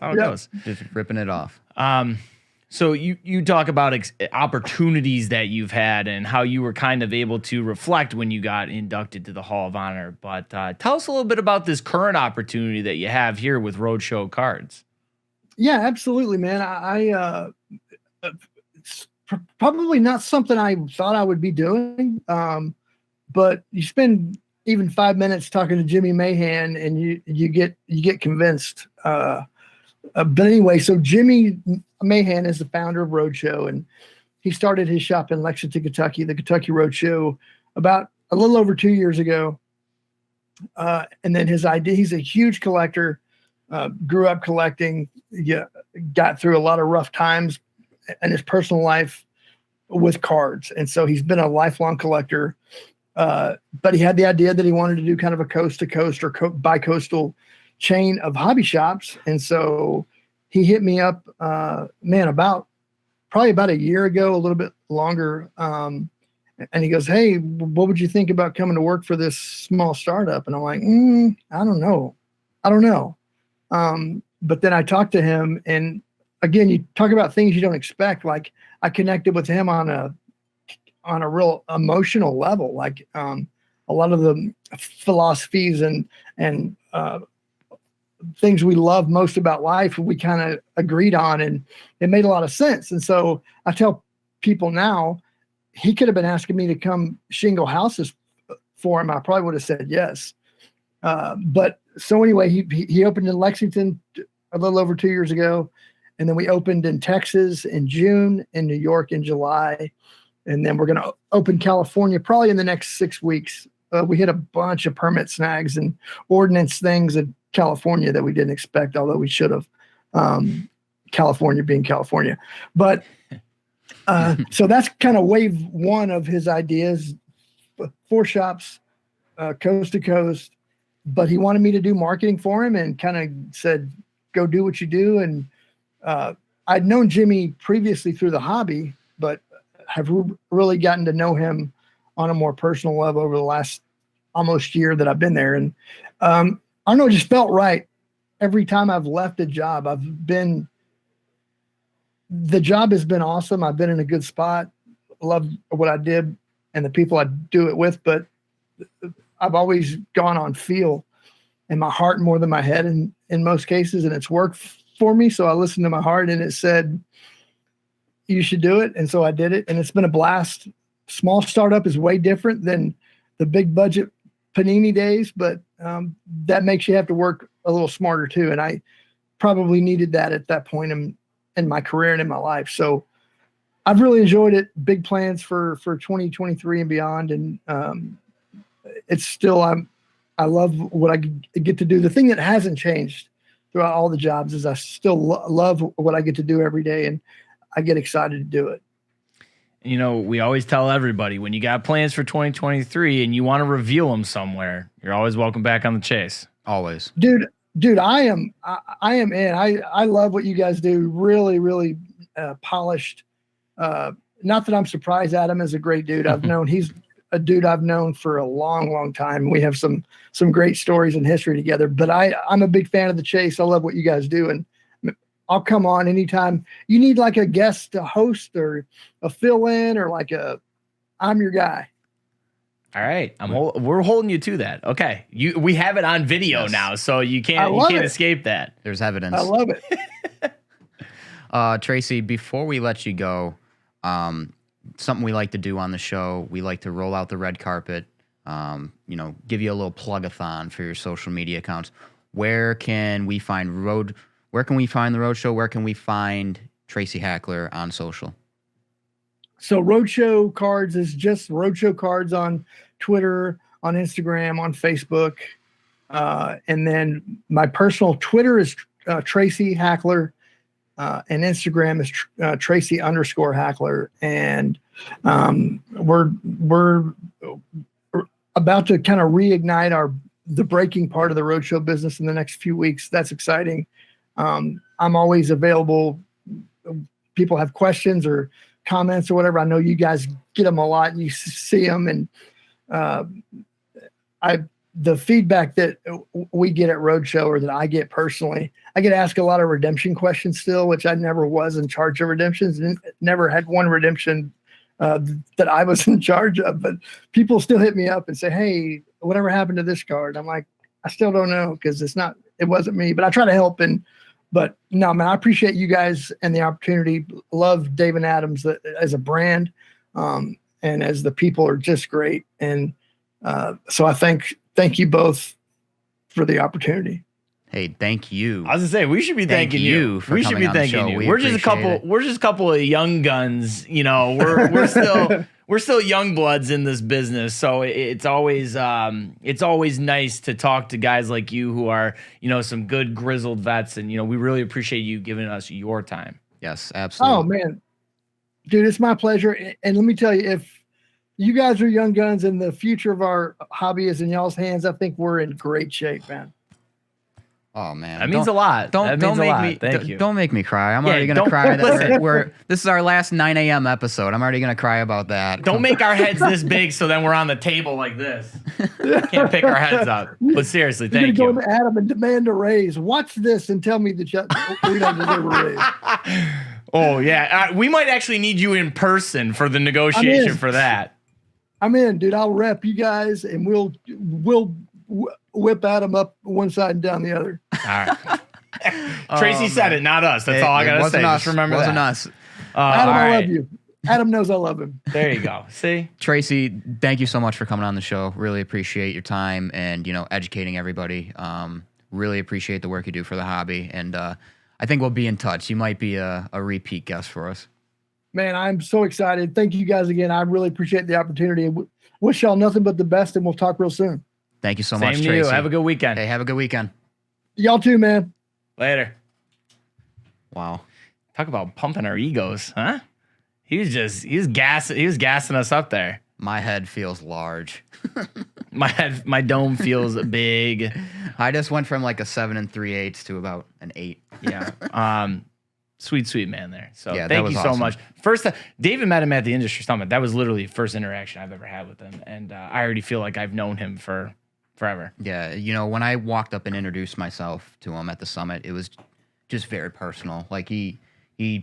S1: it goes.
S3: Just ripping it off.
S1: So you talk about opportunities that you've had and how you were kind of able to reflect when you got inducted to the Hall of Honor. But tell us a little bit about this current opportunity that you have here with Roadshow Cards.
S7: Yeah, absolutely, man. I it's probably not something I thought I would be doing, but you spend even 5 minutes talking to Jimmy Mahan, and you get convinced. But anyway, so Jimmy Mahan is the founder of Roadshow, and he started his shop in Lexington, Kentucky, the Kentucky Roadshow, about a little over 2 years ago. And then his idea, he's a huge collector, grew up collecting, got through a lot of rough times in his personal life with cards. And so he's been a lifelong collector. But he had the idea that he wanted to do kind of a coast to coast or bi-coastal chain of hobby shops. And so he hit me up, probably about a year ago, a little bit longer. And he goes, hey, what would you think about coming to work for this small startup? And I'm like, I don't know. But then I talked to him, and again, you talk about things you don't expect. Like I connected with him on a real emotional level, like a lot of the philosophies and things we love most about life, we kind of agreed on, and it made a lot of sense. And so I tell people now, he could have been asking me to come shingle houses for him. I probably would have said yes. But so anyway, he opened in Lexington a little over 2 years ago. And then we opened in Texas in June, in New York in July. And then we're going to open California probably in the next 6 weeks. We hit a bunch of permit snags and ordinance things in California that we didn't expect, although we should have. California being California. But so that's kind of wave one of his ideas, 4 shops, coast to coast. But he wanted me to do marketing for him and kind of said, go do what you do. And I'd known Jimmy previously through the hobby, but have really gotten to know him on a more personal level over the last almost year that I've been there. And I don't know, it just felt right. Every time I've left a job, the job has been awesome. I've been in a good spot. Love what I did and the people I do it with, but I've always gone on feel and my heart more than my head in most cases. And it's worked for me. So I listened to my heart, and it said, you should do it. And so I did it, and it's been a blast. Small startup is way different than the big budget Panini days, but that makes you have to work a little smarter too. And I probably needed that at that point in my career and in my life. So I've really enjoyed it. Big plans for 2023 and beyond. And it's still, I love what I get to do. The thing that hasn't changed throughout all the jobs is I still love what I get to do every day. And I get excited to do it.
S1: You know, we always tell everybody when you got plans for 2023 and you want to reveal them somewhere, you're always welcome back on the chase.
S3: Always.
S7: Dude, I am in. I love what you guys do. Really, really polished. Not that I'm surprised Adam is a great dude. He's a dude I've known for a long, long time. We have some great stories and history together, but I'm a big fan of the chase. I love what you guys do. And I'll come on anytime you need like a guest to host or a fill in or I'm your guy.
S1: All right. We're holding you to that. Okay. We have it on video now, so you can't escape that.
S3: There's evidence.
S7: I love it.
S3: Tracy, before we let you go, something we like to do on the show, we like to roll out the red carpet, give you a little plug-a-thon for your social media accounts. Where can we find the Roadshow? Where can we find Tracy Hackler on social?
S7: So Roadshow Cards is just Roadshow Cards on Twitter, on Instagram, on Facebook. And then my personal Twitter is Tracy Hackler. And Instagram is Tracy_Hackler. And we're about to kind of reignite the breaking part of the Roadshow business in the next few weeks. That's exciting. I'm always available. People have questions or comments or whatever. I know you guys get them a lot and you see them. And the feedback that we get at Roadshow, or that I get personally, I get asked a lot of redemption questions still, which I never was in charge of redemptions, and never had one redemption that I was in charge of. But people still hit me up and say, "Hey, whatever happened to this card?" I'm like, I still don't know, because it wasn't me, but I try to help. But no, man, I appreciate you guys and the opportunity. Love Dave and Adams as a brand, and as the people are just great. And so I thank you both for the opportunity.
S3: Hey, thank you.
S1: I was gonna say we should be thanking you.
S3: We should be thanking you.
S1: We're just a couple of young guns. We're still young bloods in this business, so it's always nice to talk to guys like you who are some good grizzled vets, and we really appreciate you giving us your time.
S3: Yes, absolutely.
S7: Oh man, dude, it's my pleasure. And let me tell you, if you guys are young guns and the future of our hobby is in y'all's hands, I think we're in great shape, man.
S3: Oh man,
S1: that means a lot.
S3: Don't make me cry. I'm already gonna cry. This is our last 9 a.m. episode. I'm already gonna cry about that.
S1: Don't make our heads this big, so then we're on the table like this. Can't pick our heads up. But seriously, thank you.
S7: Go to Adam and demand a raise. Watch this and tell me that we don't deserve a raise.
S1: Oh yeah, we might actually need you in person for the negotiation for that.
S7: I'm in, dude. I'll rep you guys, and we'll whip Adam up one side and down the other.
S1: All right. Tracy said it, not us. That's all I gotta say. Just remember
S3: wasn't
S1: that.
S3: Us.
S7: Adam, I love you. Adam knows I love him.
S1: There you go. See,
S3: Tracy, thank you so much for coming on the show. Really appreciate your time and educating everybody. Really appreciate the work you do for the hobby, and I think we'll be in touch. You might be a repeat guest for us.
S7: Man, I'm so excited. Thank you guys again. I really appreciate the opportunity. Wish y'all nothing but the best, and we'll talk real soon.
S3: Thank you so much,
S1: Same
S3: Tracy.
S1: to you. Have a good weekend.
S3: Hey, have a good weekend.
S7: Y'all too, man.
S1: Later.
S3: Wow.
S1: Talk about pumping our egos, huh? He was gassing us up there.
S3: My head feels large.
S1: my dome feels big.
S3: I just went from like a 7 3/8 to about an 8.
S1: Yeah. Sweet man there. So
S3: yeah,
S1: thank you so
S3: awesome.
S1: much. First, David met him at the industry summit. That was literally the first interaction I've ever had with him. And I already feel like I've known him for forever.
S3: Yeah. When I walked up and introduced myself to him at the summit, it was just very personal. Like he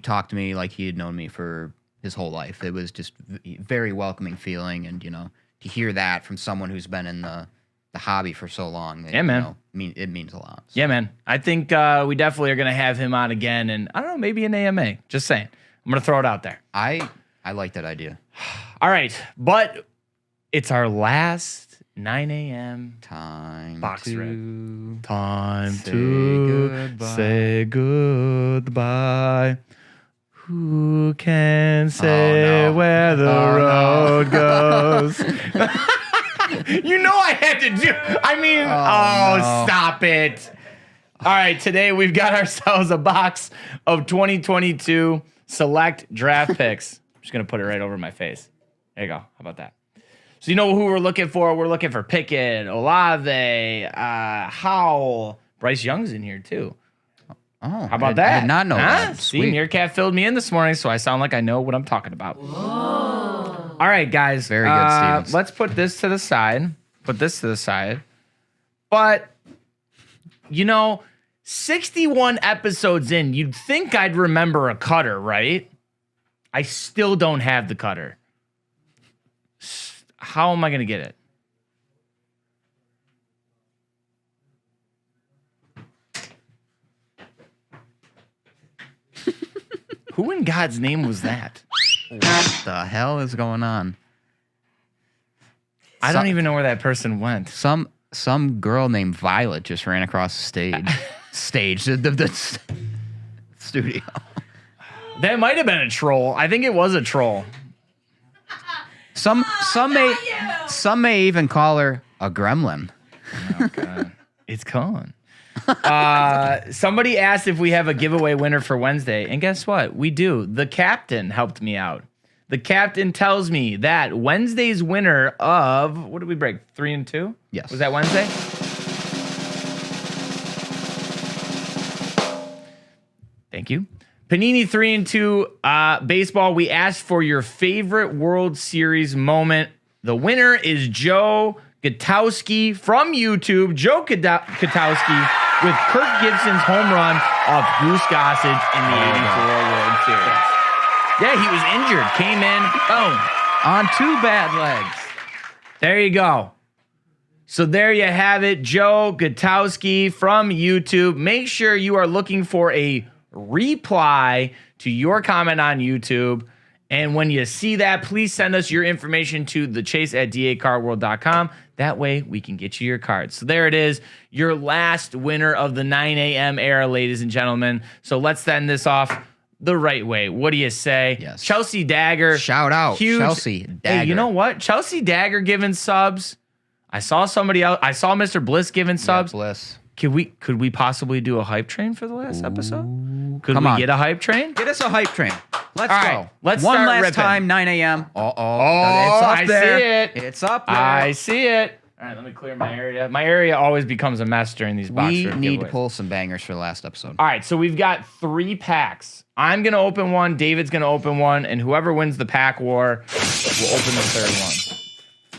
S3: talked to me like he had known me for his whole life. It was just very welcoming feeling. And, to hear that from someone who's been in the the hobby for so long. That,
S1: Yeah, man.
S3: It means a lot. So.
S1: Yeah, man. I think we definitely are gonna have him on again, and I don't know, maybe an AMA. Just saying. I'm gonna throw it out there.
S3: I like that idea.
S1: All right, but it's our last 9 a.m.
S3: Time
S1: Box
S3: to
S1: Time
S3: say
S1: to
S3: goodbye.
S1: say goodbye. Who can say
S3: no.
S1: where the
S3: Oh, no.
S1: road goes? You know I had to do. I mean,
S3: no.
S1: stop it. All right, today we've got ourselves a box of 2022 select draft picks. I'm just gonna put it right over my face. There you go. How about that? So you know who we're looking for? We're looking for Pickett, Olave, Howell. Bryce Young's in here too.
S3: Oh,
S1: How about that?
S3: I did not know that.
S1: See,
S3: Sweet.
S1: Meerkat filled me in this morning, so I sound like I know what I'm talking about. All right, guys.
S3: Very good, Stevens.
S1: Let's put this to the side. Put this to the side. But, 61 episodes in, you'd think I'd remember a cutter, right? I still don't have the cutter. How am I going to get it? Who in God's name was that?
S3: What the hell is going on?
S1: I don't even know where that person went.
S3: Some girl named Violet just ran across the the studio.
S1: That might have been a troll. I think it was a troll.
S3: Some may even call her a gremlin.
S1: Oh, God. It's Colin. Somebody asked if we have a giveaway winner for Wednesday, and guess what? We do. The captain helped me out. The captain tells me that Wednesday's winner of, what did we break? 3 and 2?
S3: Yes.
S1: Was that Wednesday? Thank you. Panini 3 and 2 baseball. We asked for your favorite World Series moment. The winner is Joe Gutowski from YouTube. Joe Gutowski with Kirk Gibson's home run off Goose Gossage in the 84 World Series. Yeah, he was injured. Came in, boom.
S3: On 2 bad legs.
S1: There you go. So there you have it. Joe Gutowski from YouTube. Make sure you are looking for a reply to your comment on YouTube. And when you see that, please send us your information to thechase@dacardworld.com. That way we can get you your cards. So there it is, your last winner of the 9 a.m. era, ladies and gentlemen. So let's send this off the right way. What do you say?
S3: Yes.
S1: Chelsea Dagger.
S3: Shout out,
S1: Huge.
S3: Chelsea Dagger.
S1: Hey, you know what? Chelsea Dagger giving subs. I saw somebody else. I saw Mr. Bliss giving subs.
S3: Bliss.
S1: Could we possibly do a hype train for the last episode? Could
S3: Come
S1: we
S3: on.
S1: get a hype train?
S3: Get us a hype train. Let's
S1: All
S3: go.
S1: right, let's
S3: One
S1: start
S3: last
S1: ripping.
S3: time, 9 a.m.
S1: Oh,
S3: It's up
S1: I
S3: there.
S1: see it.
S3: It's up there.
S1: I see it. All right, let me clear my area. My area always becomes a mess during these box
S3: We
S1: rip
S3: need to
S1: giveaways.
S3: pull some bangers for the last episode.
S1: All right, so we've got 3 packs. I'm going to open one, David's going to open one, and whoever wins the pack war will open the third one.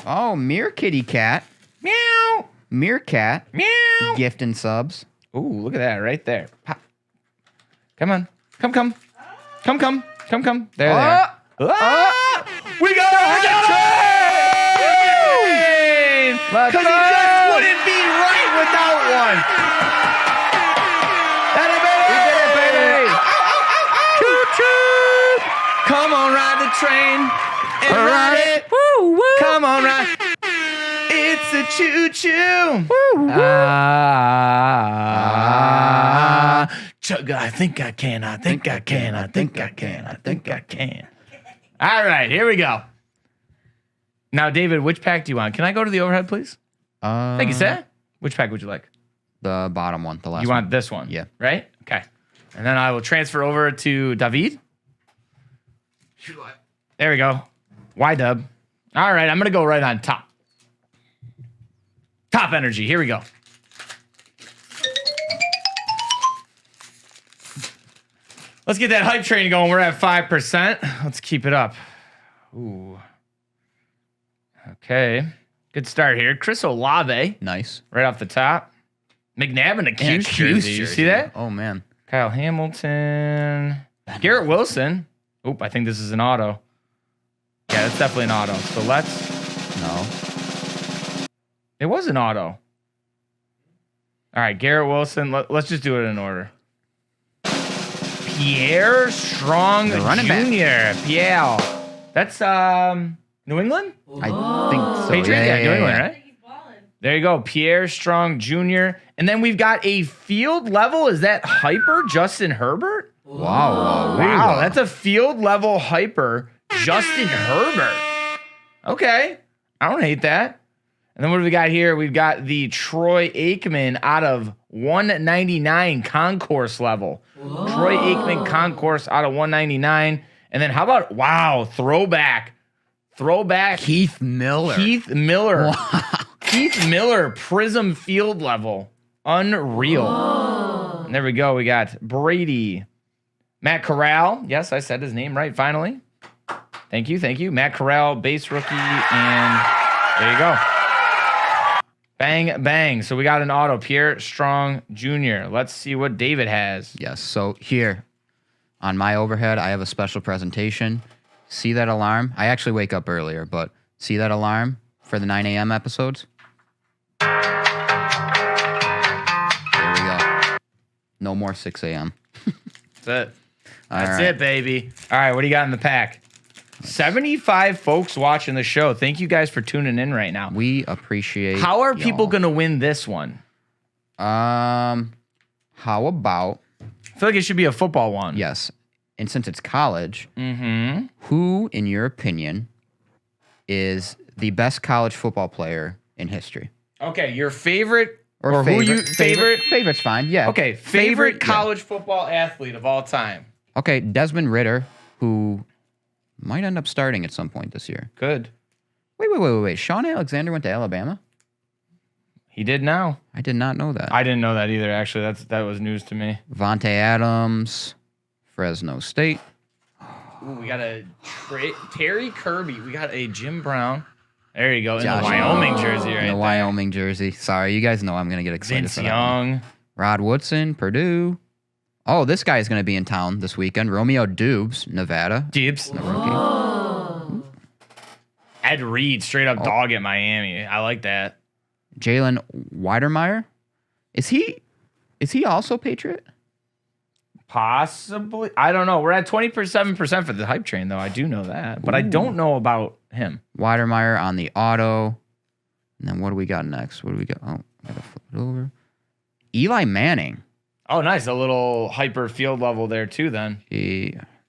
S3: Oh, Mere Kitty Cat.
S1: Meow.
S3: Meerkat.
S1: Meow.
S3: Gift and subs.
S1: Ooh, look at that right there. Pop. Come on. Come. Come. There they are. Ah! We got it!
S3: Let's
S1: Because he
S3: go!
S1: just wouldn't be right without one. That baby! Choo-choo! Come on, ride the train and ride it.
S3: Woo, woo.
S1: Come on, ride. It's a choo-choo. Chug, I think I can. I think I can. All right, here we go. Now, David, which pack do you want? Can I go to the overhead, please? Thank you, sir. Which pack would you like?
S3: The bottom one, the last
S1: You
S3: one.
S1: want this one?
S3: Yeah.
S1: Right? Okay. And then I will transfer over to David. There we go. Y-dub. All right, I'm going to go right on top. Top energy. Here we go. Let's get that hype train going. We're at 5%. Let's keep it up. Ooh. Okay. Good start here. Chris Olave,
S3: Nice.
S1: right off the top. McNabb in a
S3: And
S1: Q's jersey. You see that?
S3: Oh, man.
S1: Kyle Hamilton. Garrett Wilson. Oop, I think this is an auto. Yeah, that's definitely an auto. So let's...
S3: No.
S1: It was an auto. All right, Garrett Wilson. Let's just do it in order. Pierre Strong
S3: The running back.
S1: Jr. Pierre. That's New England?
S3: I think so.
S1: Patriots? Yeah, New England,
S3: yeah.
S1: right? There you go. Pierre Strong Jr. And then we've got a field level. Is that hyper Justin Herbert?
S3: Wow.
S1: Wow, that's a field level hyper Justin Herbert. Okay. I don't hate that. And then what do we got here? We've got the Troy Aikman out of 199 concourse level. Troy Aikman concourse out of 199. And then how about, wow, throwback.
S3: Keith Miller.
S1: Keith Miller.
S3: Wow.
S1: Keith Miller Prism field level. Unreal. And there we go. We got Brady. Matt Corral. Yes, I said his name right finally. Thank you. Matt Corral, base rookie. And there you go. Bang, bang. So we got an auto. Pierre Strong Jr. Let's see what David has.
S3: Yes. So here on my overhead, I have a special presentation. See that alarm? I actually wake up earlier, but see that alarm for the 9 a.m. episodes? There we go. No more 6 a.m.
S1: That's it. That's
S3: right.
S1: it, baby. All right, what do you got in the pack? 75 folks watching the show. Thank you guys for tuning in right now.
S3: We appreciate.
S1: How are people
S3: y'all.
S1: going to win this one?
S3: How about
S1: I feel like it should be a football one.
S3: yes? And since it's college,
S1: Mm-hmm.
S3: who, in your opinion, is the best college football player in history?
S1: Okay, your favorite
S3: Or
S1: who you favorite?
S3: Favorite's fine. Yeah.
S1: Okay, favorite
S3: yeah.
S1: college football athlete of all time.
S3: Okay, Desmond Ridder, who might end up starting at some point this year.
S1: Good.
S3: Wait. Sean Alexander went to Alabama?
S1: He did now.
S3: I did not know that.
S1: I didn't know that either. Actually, that was news to me.
S3: Vontae Adams, Fresno State.
S1: Ooh, we got a Terry Kirby. We got a Jim Brown. There you go. In
S3: Josh
S1: the Wyoming jersey right
S3: in the
S1: there.
S3: Wyoming jersey. Sorry, you guys know I'm going to get excited
S1: Vince
S3: for that one.
S1: Young.
S3: Rod Woodson, Purdue. Oh, this guy is going to be in town this weekend. Romeo Dubes, Nevada.
S1: Dibs.
S3: The rookie.
S1: Ed Reed, straight up dog at Miami. I like that.
S3: Jalen Weidermeyer. Is he also Patriot?
S1: Possibly. I don't know. We're at 27% for the hype train, though. I do know that. But I don't know about him.
S3: Weidermeyer on the auto. And then what do we got next? What do we got? Oh, I got to flip it over. Eli Manning.
S1: Oh, nice. A little hyper field level there, too, then.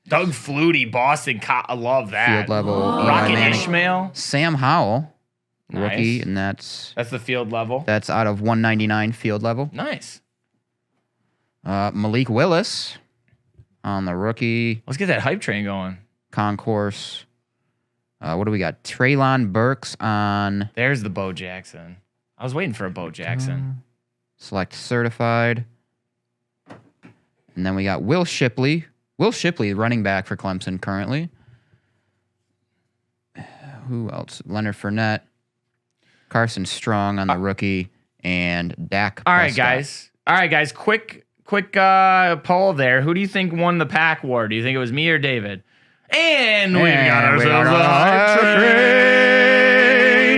S1: Doug Flutie, Boston. I love that.
S3: Field level. Eli
S1: Rocket
S3: Manning.
S1: Ishmael.
S3: Sam Howell, rookie,
S1: Nice.
S3: and that's
S1: the field level.
S3: out of 199 field level.
S1: Nice.
S3: Malik Willis on the rookie
S1: Let's get that hype train going.
S3: concourse. What do we got? Traylon Burks on
S1: There's the Bo Jackson. I was waiting for a Bo Jackson.
S3: select certified. And then we got Will Shipley. Will Shipley, running back for Clemson currently. Who else? Leonard Fournette. Carson Strong on the rookie. And Dak
S1: All right,
S3: Prescott.
S1: guys. Quick poll there. Who do you think won the pack war? Do you think it was me or David? And we got
S3: we
S1: ourselves
S3: got
S1: a hype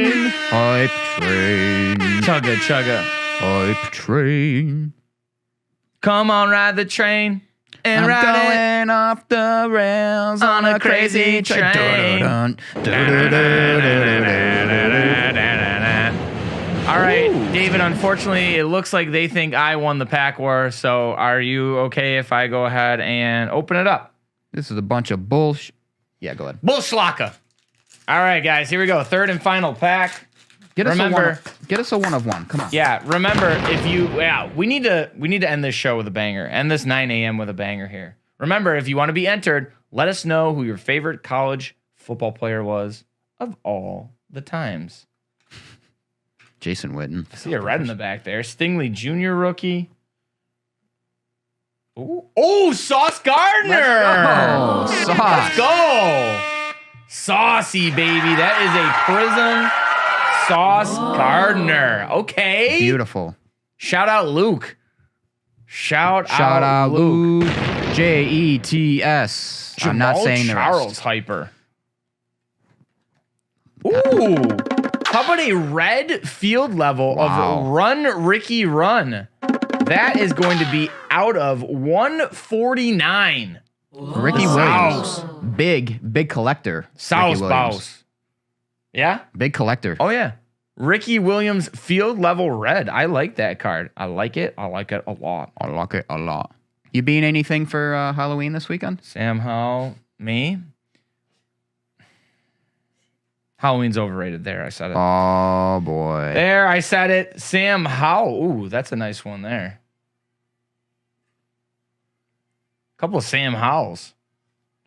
S1: train.
S3: Hype train.
S1: Chugga.
S3: Hype train.
S1: Come on, ride the train. And
S3: I'm
S1: ride it.
S3: going off the rails
S1: on a crazy train.
S3: Dun, dun, dun.
S1: All right,
S3: Ooh.
S1: David, unfortunately, it looks like they think I won the pack war. So are you okay if I go ahead and open it up?
S3: This is a bunch of bullshit. Yeah, go ahead.
S1: Bullschlacka. All right, guys, here we go. Third and final pack.
S3: Get us
S1: Remember-
S3: get us a one of one. Come on.
S1: Yeah, remember, we need to end this show with a banger. End this 9 a.m. with a banger here. Remember, if you want to be entered, let us know who your favorite college football player was of all the times.
S3: Jason Witten.
S1: See a red in the back there. Stingley Jr. rookie. Ooh, Sauce Gardner.
S3: Let's go. Sauce.
S1: Let's go. Saucy, baby. That is a Prism Sauce Gardner. Okay.
S3: Beautiful.
S1: Shout out Luke. Shout
S3: out Luke. Jets. I'm not
S1: Jamal
S3: saying the
S1: Charles
S3: rest.
S1: hyper. Ooh. How about a red field level
S3: Wow.
S1: of Run Ricky Run? That is going to be out of 149.
S3: Ricky Williams. Big collector.
S1: South
S3: Ricky Williams.
S1: Bouse. Yeah?
S3: Big collector.
S1: Oh, yeah. Ricky Williams field level red. I like that card. I like it. I like it a lot.
S3: I like it a lot. You being anything for Halloween this weekend?
S1: Sam Howell. Me? Halloween's overrated. There, I said it.
S3: Oh, boy.
S1: There, I said it. Sam Howell. Ooh, that's a nice one there. Couple of Sam Howells,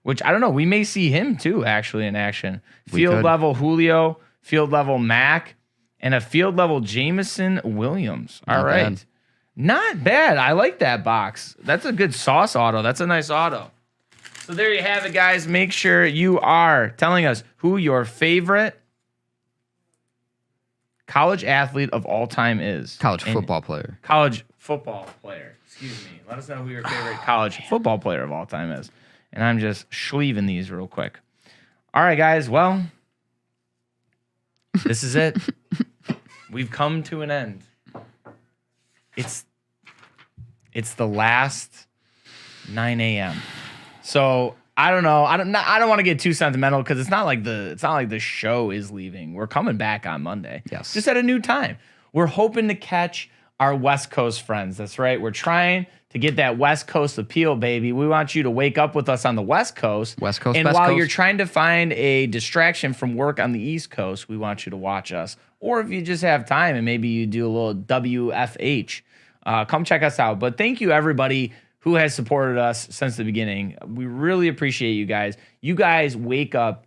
S1: which I don't know. We may see him too, actually, in action. Field level Julio, field level Mac, and a field level Jameson Williams. All right.
S3: Bad.
S1: Not bad. I like that box. That's a good sauce auto. That's a nice auto. So there you have it, guys. Make sure you are telling us who your favorite college athlete of all time is.
S3: College football player.
S1: College football player. Excuse me. Let us know who your favorite college football player of all time is. And I'm just sleeving these real quick. All right, guys. Well, this is it. We've come to an end. It's the last 9 a.m. So I don't know. I don't want to get too sentimental because it's not like the show is leaving. We're coming back on Monday.
S3: Yes.
S1: Just at a new time. We're hoping to catch our West Coast friends. That's right. We're trying to get that West Coast appeal, baby. We want you to wake up with us on the West Coast.
S3: West Coast,
S1: And
S3: Best
S1: while
S3: Coast.
S1: you're trying to find a distraction from work on the East Coast, we want you to watch us. Or if you just have time and maybe you do a little WFH, come check us out. But thank you, everybody who has supported us since the beginning. We really appreciate you guys. You guys wake up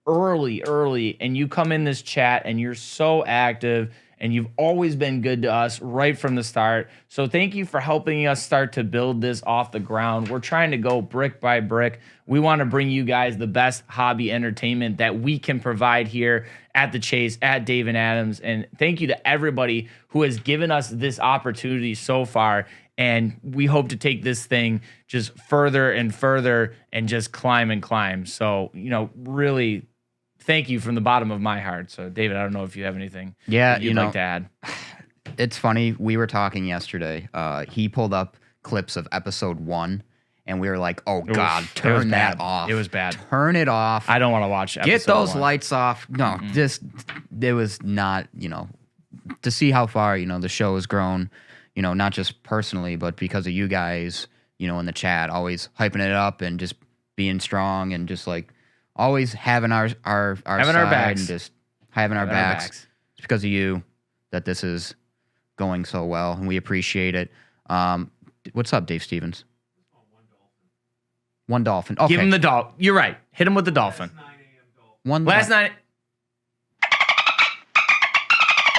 S1: early, and you come in this chat, and you're so active, and you've always been good to us right from the start. So thank you for helping us start to build this off the ground. We're trying to go brick by brick. We want to bring you guys the best hobby entertainment that we can provide here at The Chase, at Dave and Adams. And thank you to everybody who has given us this opportunity so far. And we hope to take this thing just further and further and just climb and climb. So, really thank you from the bottom of my heart. So, David, I don't know if you have anything you'd like to add.
S3: It's funny. We were talking yesterday. He pulled up clips of episode 1, and we were like, "Oh God, turn that off!
S1: It was bad.
S3: Turn it off.
S1: I don't want to watch episode
S3: Get those
S1: 1.
S3: lights off." No, it was not. To see how far the show has grown. Not just personally, but because of you guys. In the chat, always hyping it up and just being strong and just like always having our
S1: Having
S3: side
S1: our backs.
S3: and just having our backs. It's because of you that this is going so well, and we appreciate it. What's up, Dave Stevens? One dolphin. Okay.
S1: Give him the dolphin. You're right. Hit him with the dolphin. Last night.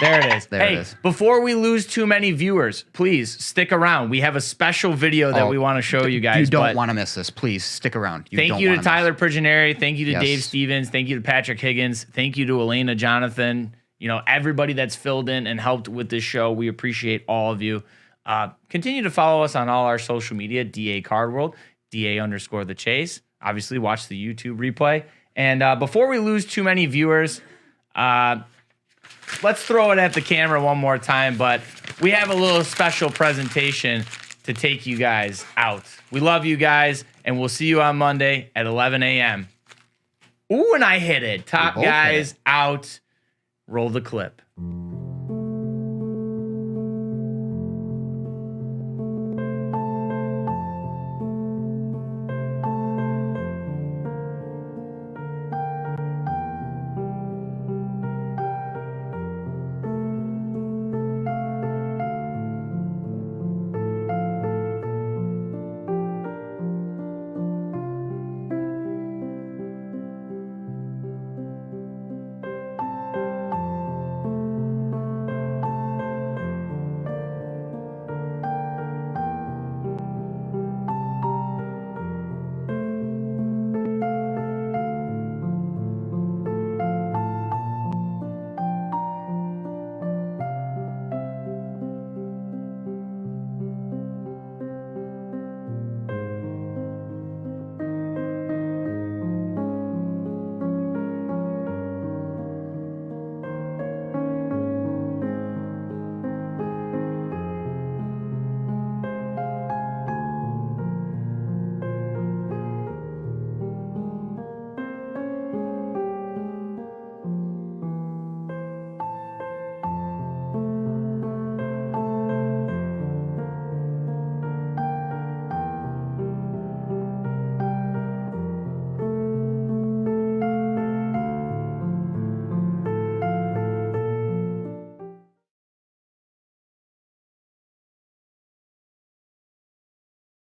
S1: There it is.
S3: There it is.
S1: Before we lose too many viewers, please stick around. We have a special video that we want to show you guys.
S3: You don't want to miss this. Please stick around.
S1: Thank you to Tyler Prigionieri. Thank you to
S3: Yes.
S1: Dave Stevens. Thank you to Patrick Higgins. Thank you to Elena Jonathan. Everybody that's filled in and helped with this show. We appreciate all of you. Continue to follow us on all our social media, DA Card World, DA_The Chase. Obviously, watch the YouTube replay. And before we lose too many viewers, let's throw it at the camera one more time, but we have a little special presentation to take you guys out. We love you guys, and we'll see you on Monday at 11 a.m. Ooh, and I hit it. Top
S3: both hit
S1: guys
S3: it.
S1: out. Roll the clip.